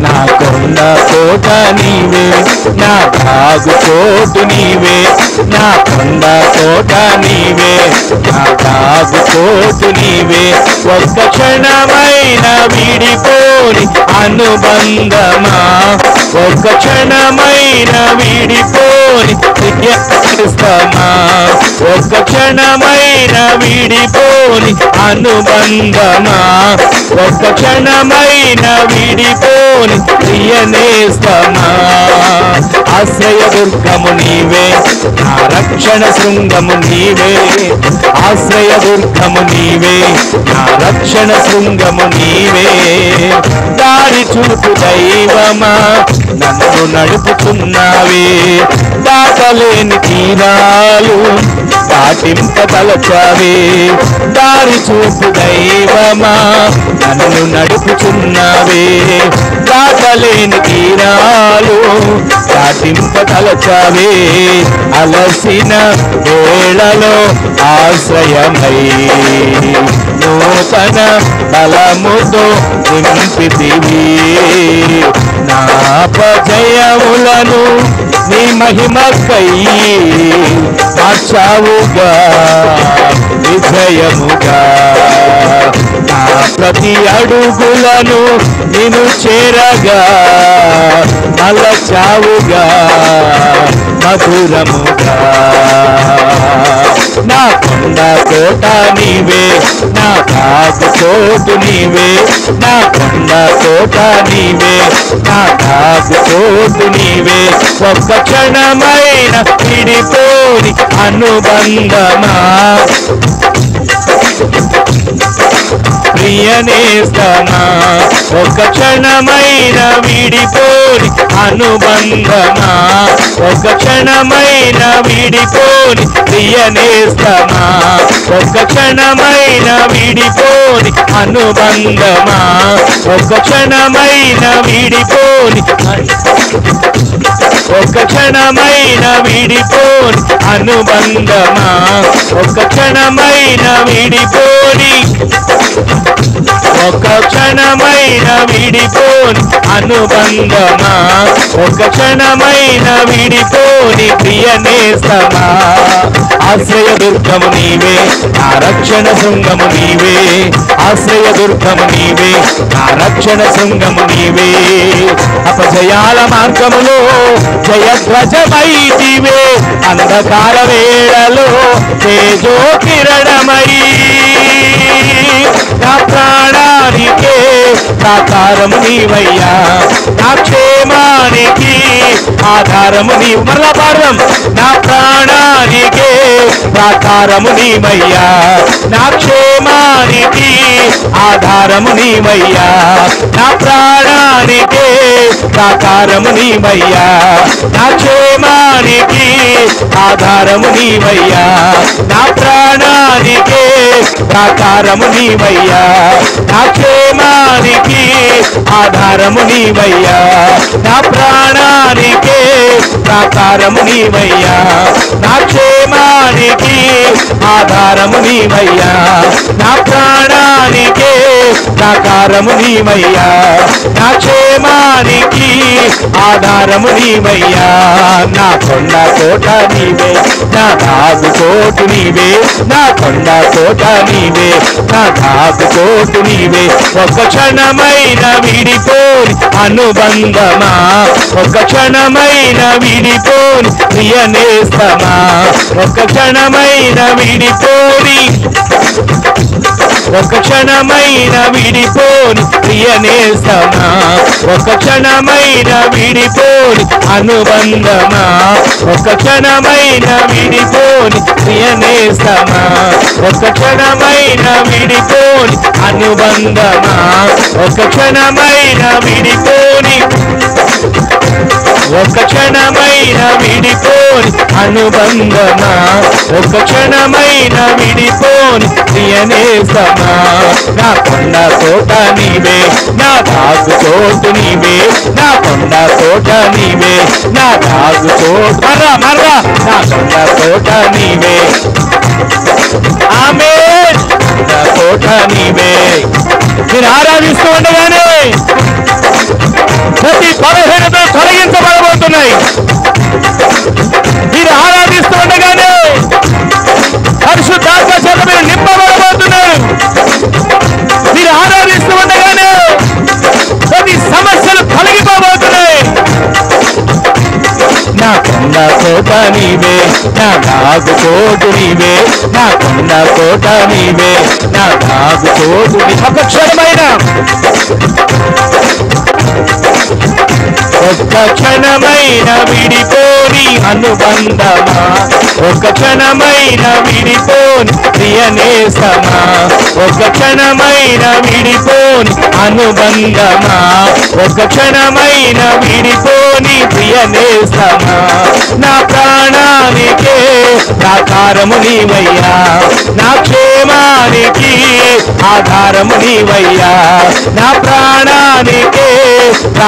నా కొండ కోట నీవే, నా తాగు చోటు నీవే, నా కొండ కోట నీవే, నా తాగు చోటు నీవే. ఒక్క క్షణమైన వీడిపోని అనుబంధమా, ఒక్క క్షణమైన వీడిపోని ప్రియస్తమా, ఒక్క క్షణమైన వీడిపోని అనుబంధమా, ఒక్క క్షణమైన వీడిపోని ప్రియనేస్తమా. ఆశ్రయదుర్గము నీవే, నా రక్షణ శృంగము నీవే, ఆశ్రయదుర్గము నీవే, నా రక్షణ శృంగము నీవే. దారి చూపు దైవమా నన్ను నడుపుతున్నావే, దాటలేని తీరాలు దాటింపదలచావే. దారి చూపు దైవమా నన్ను నడుపుచున్నావే, దాటలేని తీరాలు దాటింపదలచావే. అలసిన వేళలో ఆశ్రయమై నూతన బలముతో నింపితివి, నా అపజయములను నీ మహిమకై మార్చావుగా విజయముగా. నా ప్రతి అడుగులను నిన్ను చేరగా మలచావుగా మధురముగా. నా కొండ కోట నీవే, నా తాగు చోటు నీవే, నా కొండ కోట నీవే, నా తాగు చోటు నీవే. ఒక్క క్షణమైన విడిపోని అనుబంధమా, ప్రియనేస్తమా. ఒక్క క్షణమైన వీడిపోని అనుబంధమా, ఒక్క క్షణమైన వీడిపోని ప్రియనేస్తమా, ఒక్క క్షణమైన వీడిపోని అనుబంధమా, ఒక్క క్షణమైన వీడిపోని, ఒక్క క్షణమైన వీడిపోని అనుబంధమా, ఒక్క క్షణమైన వీడిపోని, ఒక్క క్షణమైన వీడిపోని అనుబంధమా, ఒక్క క్షణమైన వీడిపోని ప్రియనేస్తమా. ఆశ్రయదుర్గము నీవే, నా రక్షణ శృంగము నీవే, ఆశ్రయదుర్గము నీవే, నా రక్షణ శృంగము నీవే. అపజయాల మార్గములో జయధ్వజమైతివే, అంధకార వేళలో తేజో కిరణమై. నా ప్రాణానికే ప్రాకారము నీవయ్యా, నా క్షేమానికి ఆధారము నీవు. మరలా పాడదాం. నా ప్రాణానికే ప్రాకారము నీవయ్యా, నా క్షేమానికి ఆధారము నీవయ్యా, నా ప్రాణానికే ప్రాకారము నీవయ్యా, నా క్షేమానికి ఆధారము నీవయ్యా, నా ప్రాణానికే ప్రాకారము నీవయ్యా, నా క్షేమానికి ఆధారము నీవయ్యా, నా ప్రాణానికే ప్రాకారము నీవయ్యా, నా క్షేమానికి ప్రాణానికి ఆధారము నీవయ్యా, నా ప్రాణానికి ఆధారము నీవయ్యా, నా క్షేమానికి ఆధారము నీవయ్యా, నా కొండ కోట నీవే, నా దాగు కోటు నీవే, నా కొండ కోట నీవే, నా దాగు కోటు నీవే. ఒక క్షణమైన విడిపోని అనుబంధమా, ఒక క్షణమైన విడిపోని ప్రియ నేస్తమా, ఒక క్షణమైన విడిపోని, ఒక క్షణమైన విడిపోని ప్రియ నేస్తమా, ఒక క్షణమైన విడిపోని అనుబంధమా, ఒక క్షణమైన విడిపోని ప్రియ నేస్తమా, ఒక క్షణమైన విడిపోని అనుబంధమా, ఒక క్షణమైన విడిపోని, ఒక క్షణమైన విడిపోని అనుబంధమా, ఒక క్షణమైన విడిపోని ప్రియ నేస్తమా, నా కొండ కోట నీవే, నా దాగు చోటు నీవే, నా కొండ కోట నీవే, నా దాగు చోటు మర్రా మర్రా, నా కొండ కోట నీవే. ఆమేన్. నా కోట నీవే. మీరు ఆరాధిస్తూ ఉండగానే ప్రతి బలహీనతలు తొలగించబడబోతున్నాయి. మీరు ఆరాధిస్తూ ఉండగానే పరిశుద్ధాత్మ చేత మీరు నింపబడబోతున్నారు. మీరు ఆరాధిస్తూ ఉండగానే ప్రతి సమస్యలు తొలగిపోబోతున్నాయి. నా కొండ కోట నీవే, నా దాగు కోటు నీవే, నా కొండ కోట నీవే, నా దాగు కోటు ఒక క్షణమైన, ఒక్క క్షణమైన విడిపోని అనుబంధమా, ఒక క్షణమైన విడిపోని ప్రియ నేస్తమా, ఒక క్షణమైన విడిపోని అనుబంధమా, ఒక క్షణమైన విడిపోని ప్రియ నేస్తమా, నా ప్రాణానికి ఆధారము నీవయ్యా, నా క్షేమానికి ఆధారము నీవయ్యా, నా ప్రాణానికి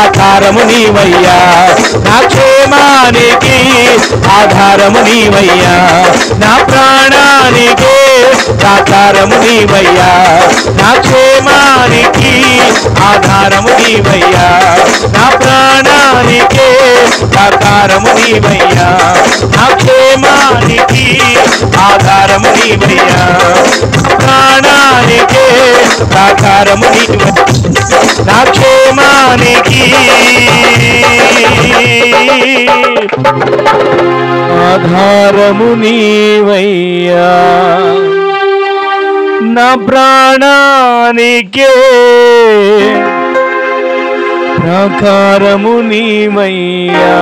ఆధారము నీవయ్యా, నా క్షేమానికి ఆధారము నీవయ్యా, నా ప్రాణానికి ఆధారము నీవయ్యా, నా క్షేమానికి ఆధారము నీవయ్యా, నా ప్రాణానికి ఆధారము నీవయ్యా, నా క్షేమానికి ఆధారము నీవయ్యా, ప్రాణానికి ఆధారము నీవయ్యా, నా క్షేమానికి ఆధారము నీవయ్యా, నా ప్రాణానికే ప్రాకారము నీవయ్యా,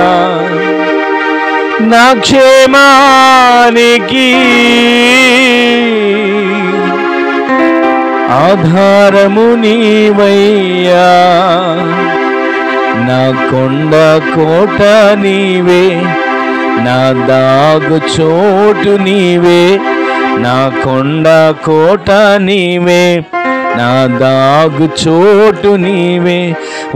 నా క్షేమానికి ఆధారము నీవయ్యా, నా కొండ కోట నీవే, నా దాగు చోటు నీవే, నా కొండ కోట నీవే, నా దాగు చోటు నీవే,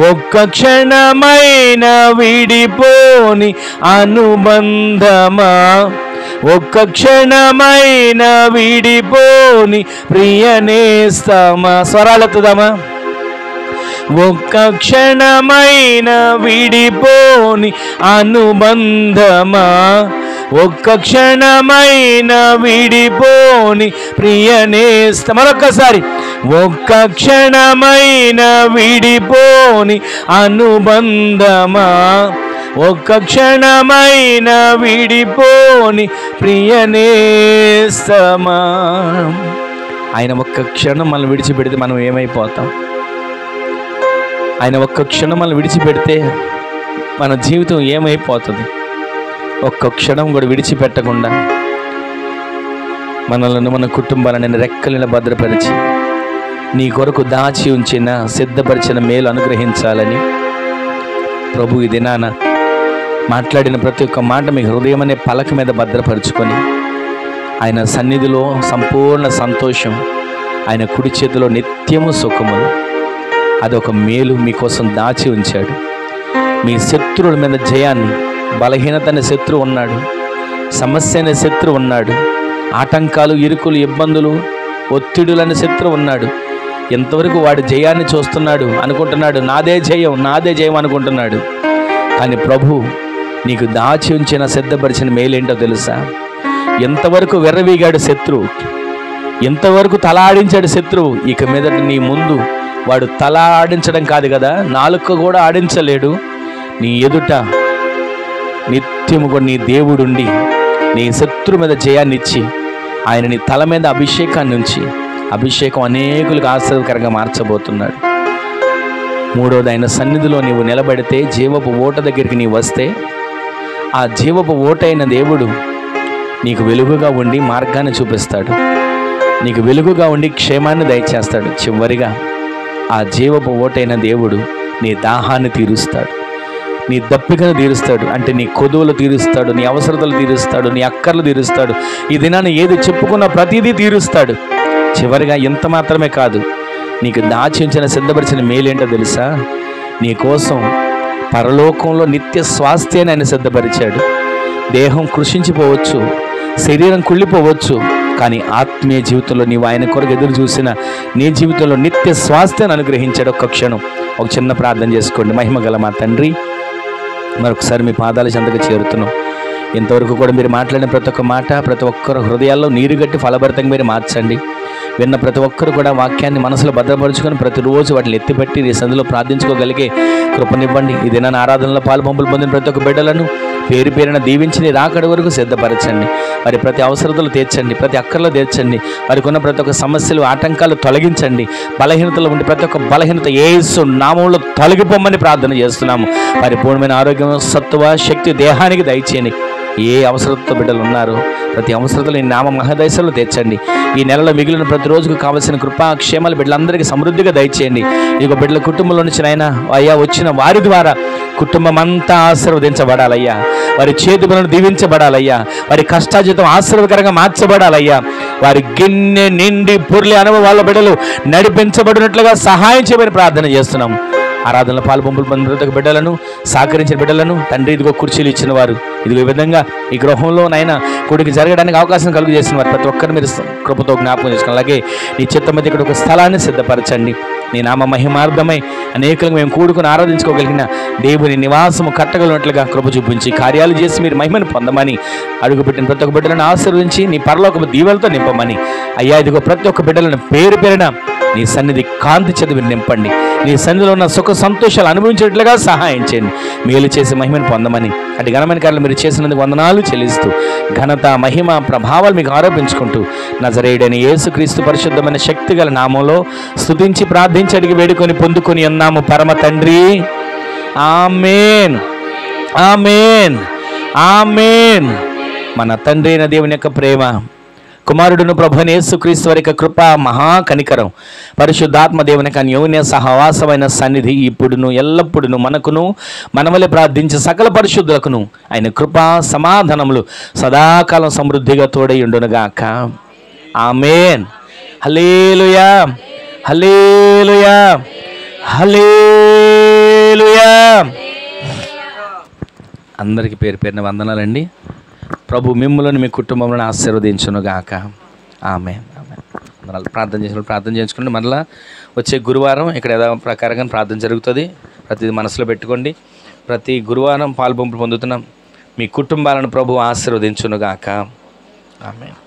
ఒక్క క్షణమైన విడిపోని అనుబంధమా, ఒక్క క్షణమైన విడిపోని ప్రియ నేస్తమా. స్వరాలెత్తుదామా. ఒక్క క్షణమైన విడిపోని అనుబంధమా, ఒక్క క్షణమైన విడిపోని ప్రియ నేస్త. మరొక్కసారి. ఒక్క క్షణమైన విడిపోని అనుబంధమా, ఒక్క క్షణమైన విడిపోని ప్రియ నేస్తమా. ఆయన ఒక్క క్షణం మనం విడిచిపెడితే మనం ఏమైపోతాం? ఆయన ఒక్క క్షణం మనం విడిచిపెడితే మన జీవితం ఏమైపోతుంది? ఒక్క క్షణం కూడా విడిచిపెట్టకుండా మనలను, మన కుటుంబాలను రెక్కలను భద్రపరిచి నీ కొరకు దాచి ఉంచిన, సిద్ధపరిచిన మేలు అనుగ్రహించాలని ప్రభు ఈ దినాన మాట్లాడిన ప్రతి ఒక్క మాట మీ హృదయం అనే పలక మీద భద్రపరుచుకొని ఆయన సన్నిధిలో సంపూర్ణ సంతోషం, ఆయన కుడి చేతిలో నిత్యము సుఖములు, అదొక మేలు మీకోసం దాచి ఉంచాడు. మీ శత్రువుల మీద జయాన్ని, బలహీనత అనే శత్రువు ఉన్నాడు, సమస్య అనే శత్రువు ఉన్నాడు, ఆటంకాలు, ఇరుకులు, ఇబ్బందులు, ఒత్తిడులనే శత్రువు ఉన్నాడు. ఎంతవరకు వాడు జయాన్ని చూస్తున్నాడు, అనుకుంటున్నాడు నాదే జయం అనుకుంటున్నాడు. కానీ ప్రభు నీకు దాచి ఉంచిన సిద్ధపరిచిన మేలేంటో తెలుసా? ఎంతవరకు వెర్రవీగాడు శత్రువు, ఎంతవరకు తల ఆడించాడు శత్రువు. ఇక మీదట నీ ముందు వాడు తల ఆడించడం కాదు కదా, నాలుక కూడా ఆడించలేడు. నీ ఎదుట నిత్యము కూడా నీ దేవుడుండి నీ శత్రు మీద జయాన్నిచ్చి ఆయన నీ తల మీద అభిషేకాన్ని ఉంచి అభిషేకం అనేకులకు ఆశీర్వకరంగా మార్చబోతున్నాడు. మూడోది, ఆయన సన్నిధిలో నీవు నిలబడితే, జీవపు ఓట దగ్గరికి నీవు వస్తే, ఆ జీవపు ఓటైన దేవుడు నీకు వెలుగుగా ఉండి మార్గాన్ని చూపిస్తాడు, నీకు వెలుగుగా ఉండి క్షేమాన్ని దయచేస్తాడు. చివరిగా ఆ జీవపు ఓటైన దేవుడు నీ దాహాన్ని తీరుస్తాడు, నీ దప్పికను తీరుస్తాడు. అంటే నీ కొదువులు తీరుస్తాడు, నీ అవసరతలు తీరుస్తాడు, నీ అక్కర్లు తీరుస్తాడు. ఈ దినాన్ని ఏది చెప్పుకున్న ప్రతిదీ తీరుస్తాడు. చివరిగా ఇంత మాత్రమే కాదు, నీకు దాచించిన సిద్ధపరిచిన మేలేంటో తెలుసా? నీ కోసం పరలోకంలో నిత్య స్వాస్థ్యాన్ని ఆయన సిద్ధపరిచాడు. దేహం కృషించిపోవచ్చు, శరీరం కుళ్ళిపోవచ్చు, కానీ ఆత్మీయ జీవితంలో నీవు ఆయన కొరకు ఎదురు చూసిన నీ జీవితంలో నిత్య స్వాస్థ్యాన్ని అనుగ్రహించాడు. ఒక్క క్షణం ఒక చిన్న ప్రార్థన చేసుకోండి. మహిమగల మా తండ్రి, మరొకసారి మీ పాదాల చెంతకు చేరుతున్నాం. ఇంతవరకు కూడా మీరు మాట్లాడిన ప్రతి ఒక్క మాట ప్రతి ఒక్కరు హృదయాల్లో నీరుగట్టి ఫలభరితంగా మీరు మార్చండి. విన్న ప్రతి ఒక్కరు కూడా వాక్యాన్ని మనసులో భద్రపరుచుకొని ప్రతిరోజు వాటిని ఎత్తిపెట్టి నీ సందులో ప్రార్థించుకోగలిగే కృపనివ్వండి. ఈ దినాన్ని ఆరాధనలో పాలుపంపులు పొందిన ప్రతి ఒక్క బిడ్డలను పేరు పేరున దీవించి నీ రాకడి వరకు సిద్ధపరచండి. వారి ప్రతి అవసరతలు తీర్చండి, ప్రతి అక్కర్లు తీర్చండి. వారికి ఉన్న ప్రతి ఒక్క సమస్యలు, ఆటంకాలు తొలగించండి. బలహీనతలు ఉండి ప్రతి ఒక్క బలహీనత యేసు నామములో తొలగిపోమని ప్రార్థన చేస్తున్నాము. పరిపూర్ణమైన ఆరోగ్యం, సత్వ, శక్తి దేహానికి దయచేయండి. ఏ అవసరతతో బిడ్డలు ఉన్నారో ప్రతి అవసరతలు ఈ నామ మహదశలో తెచ్చండి. ఈ నెలలో మిగిలిన ప్రతిరోజుకు కావలసిన కృపా క్షేమాలు బిడ్డలందరికీ సమృద్ధిగా దయచేయండి. ఇక బిడ్డల కుటుంబంలో నుంచి అయినా అయ్యా వచ్చిన వారి ద్వారా కుటుంబం అంతా ఆశీర్వదించబడాలయ్యా. వారి చేతి పనులు దీవించబడాలయ్యా. వారి కష్టాజీతం ఆశీర్వకరంగా మార్చబడాలయ్యా. వారి గిన్నె నిండి పొర్లి అనుభవాల బిడ్డలు నడిపించబడినట్లుగా సహాయం చేయమని ప్రార్థన చేస్తున్నాం. ఆరాధనలో పాల్పంపులు పొందిన ప్రతి ఒక్క బిడ్డలను, సహకరించిన బిడ్డలను తండ్రి ఇదిగో కుర్చీలు ఇచ్చిన వారు, ఇదిగో ఈ విధంగా ఈ గృహంలో నైనా కొడుకు జరగడానికి అవకాశం కలుగు చేసిన వారు ప్రతి ఒక్కరు మీరు కృపతో జ్ఞాపకం చేసుకుని, అలాగే నీ చిత్తం మీద ఇక్కడ ఒక స్థలాన్ని సిద్ధపరచండి. నీ నామ మహిమార్థమై అనేకులకు మేము కూడుకుని ఆరాధించుకోగలిగిన దేవుని నివాసము కట్టగలిగినట్లుగా కృప చూపించి కార్యాలు చేసి మీరు మహిమను పొందమని అడుగుపెట్టిన ప్రతి ఒక్క బిడ్డలను ఆశీర్వదించి నీ పరలోకపు దీవెలతో నింపమని అయ్యా ఇదిగో ప్రతి ఒక్క బిడ్డలను పేరు పేరున నీ సన్నిధి కాంతి చదివి నింపండి. నీ సన్నిధిలో ఉన్న సుఖ సంతోషాలు అనుభవించేట్లుగా సహాయం చేయండి. మేలు చేసి మహిమను పొందమని అటు ఘనమైన కార్యాలు మీరు చేసినందుకు వందనాలు చెల్లిస్తూ ఘనత, మహిమ, ప్రభావాలు మీకు ఆరోపించుకుంటూ నజరేయుడైన యేసుక్రీస్తు పరిశుద్ధమైన శక్తిగల నామంలో స్తుతించి ప్రార్థించి అడిగి వేడుకొని పొందుకొని ఉన్నాము పరమ తండ్రి. ఆమేన్, ఆమేన్, ఆమేన్. మన తండ్రి అయిన దేవుని యొక్క ప్రేమ, కుమారుడును ప్రభువైన యేసుక్రీస్తు వారి యొక్క కృప, మహా కనికరం, పరిశుద్ధాత్మ దేవుని యొక్క అన్యోన్య సహవాసమైన సన్నిధి ఇప్పుడును ఎల్లప్పుడును మనకును మనవలే ప్రార్థించే సకల పరిశుద్ధులకును ఆయన కృప సమాధానములు సదాకాలం సమృద్ధిగా తోడై ఉండునుగాక. ఆమేన్. హల్లెలూయా, హల్లెలూయా, హల్లెలూయా. అందరికీ పేరు పేరున వందనాలండి. ప్రభు మిమ్ములను మీ కుటుంబంలో ఆశీర్వదించునుగాక. ఆమేన్, ఆమేన్. మరలా ప్రార్థన చేసినప్పుడు ప్రార్థన చేసుకుంటే మరలా వచ్చే గురువారం ఇక్కడ ఏదో ప్రకారంగా ప్రార్థన జరుగుతుంది. ప్రతిదీ మనసులో పెట్టుకోండి. ప్రతి గురువారం పాల్పంపులు పొందుతున్నాం. మీ కుటుంబాలను ప్రభు ఆశీర్వదించునుగాక. ఆమేన్.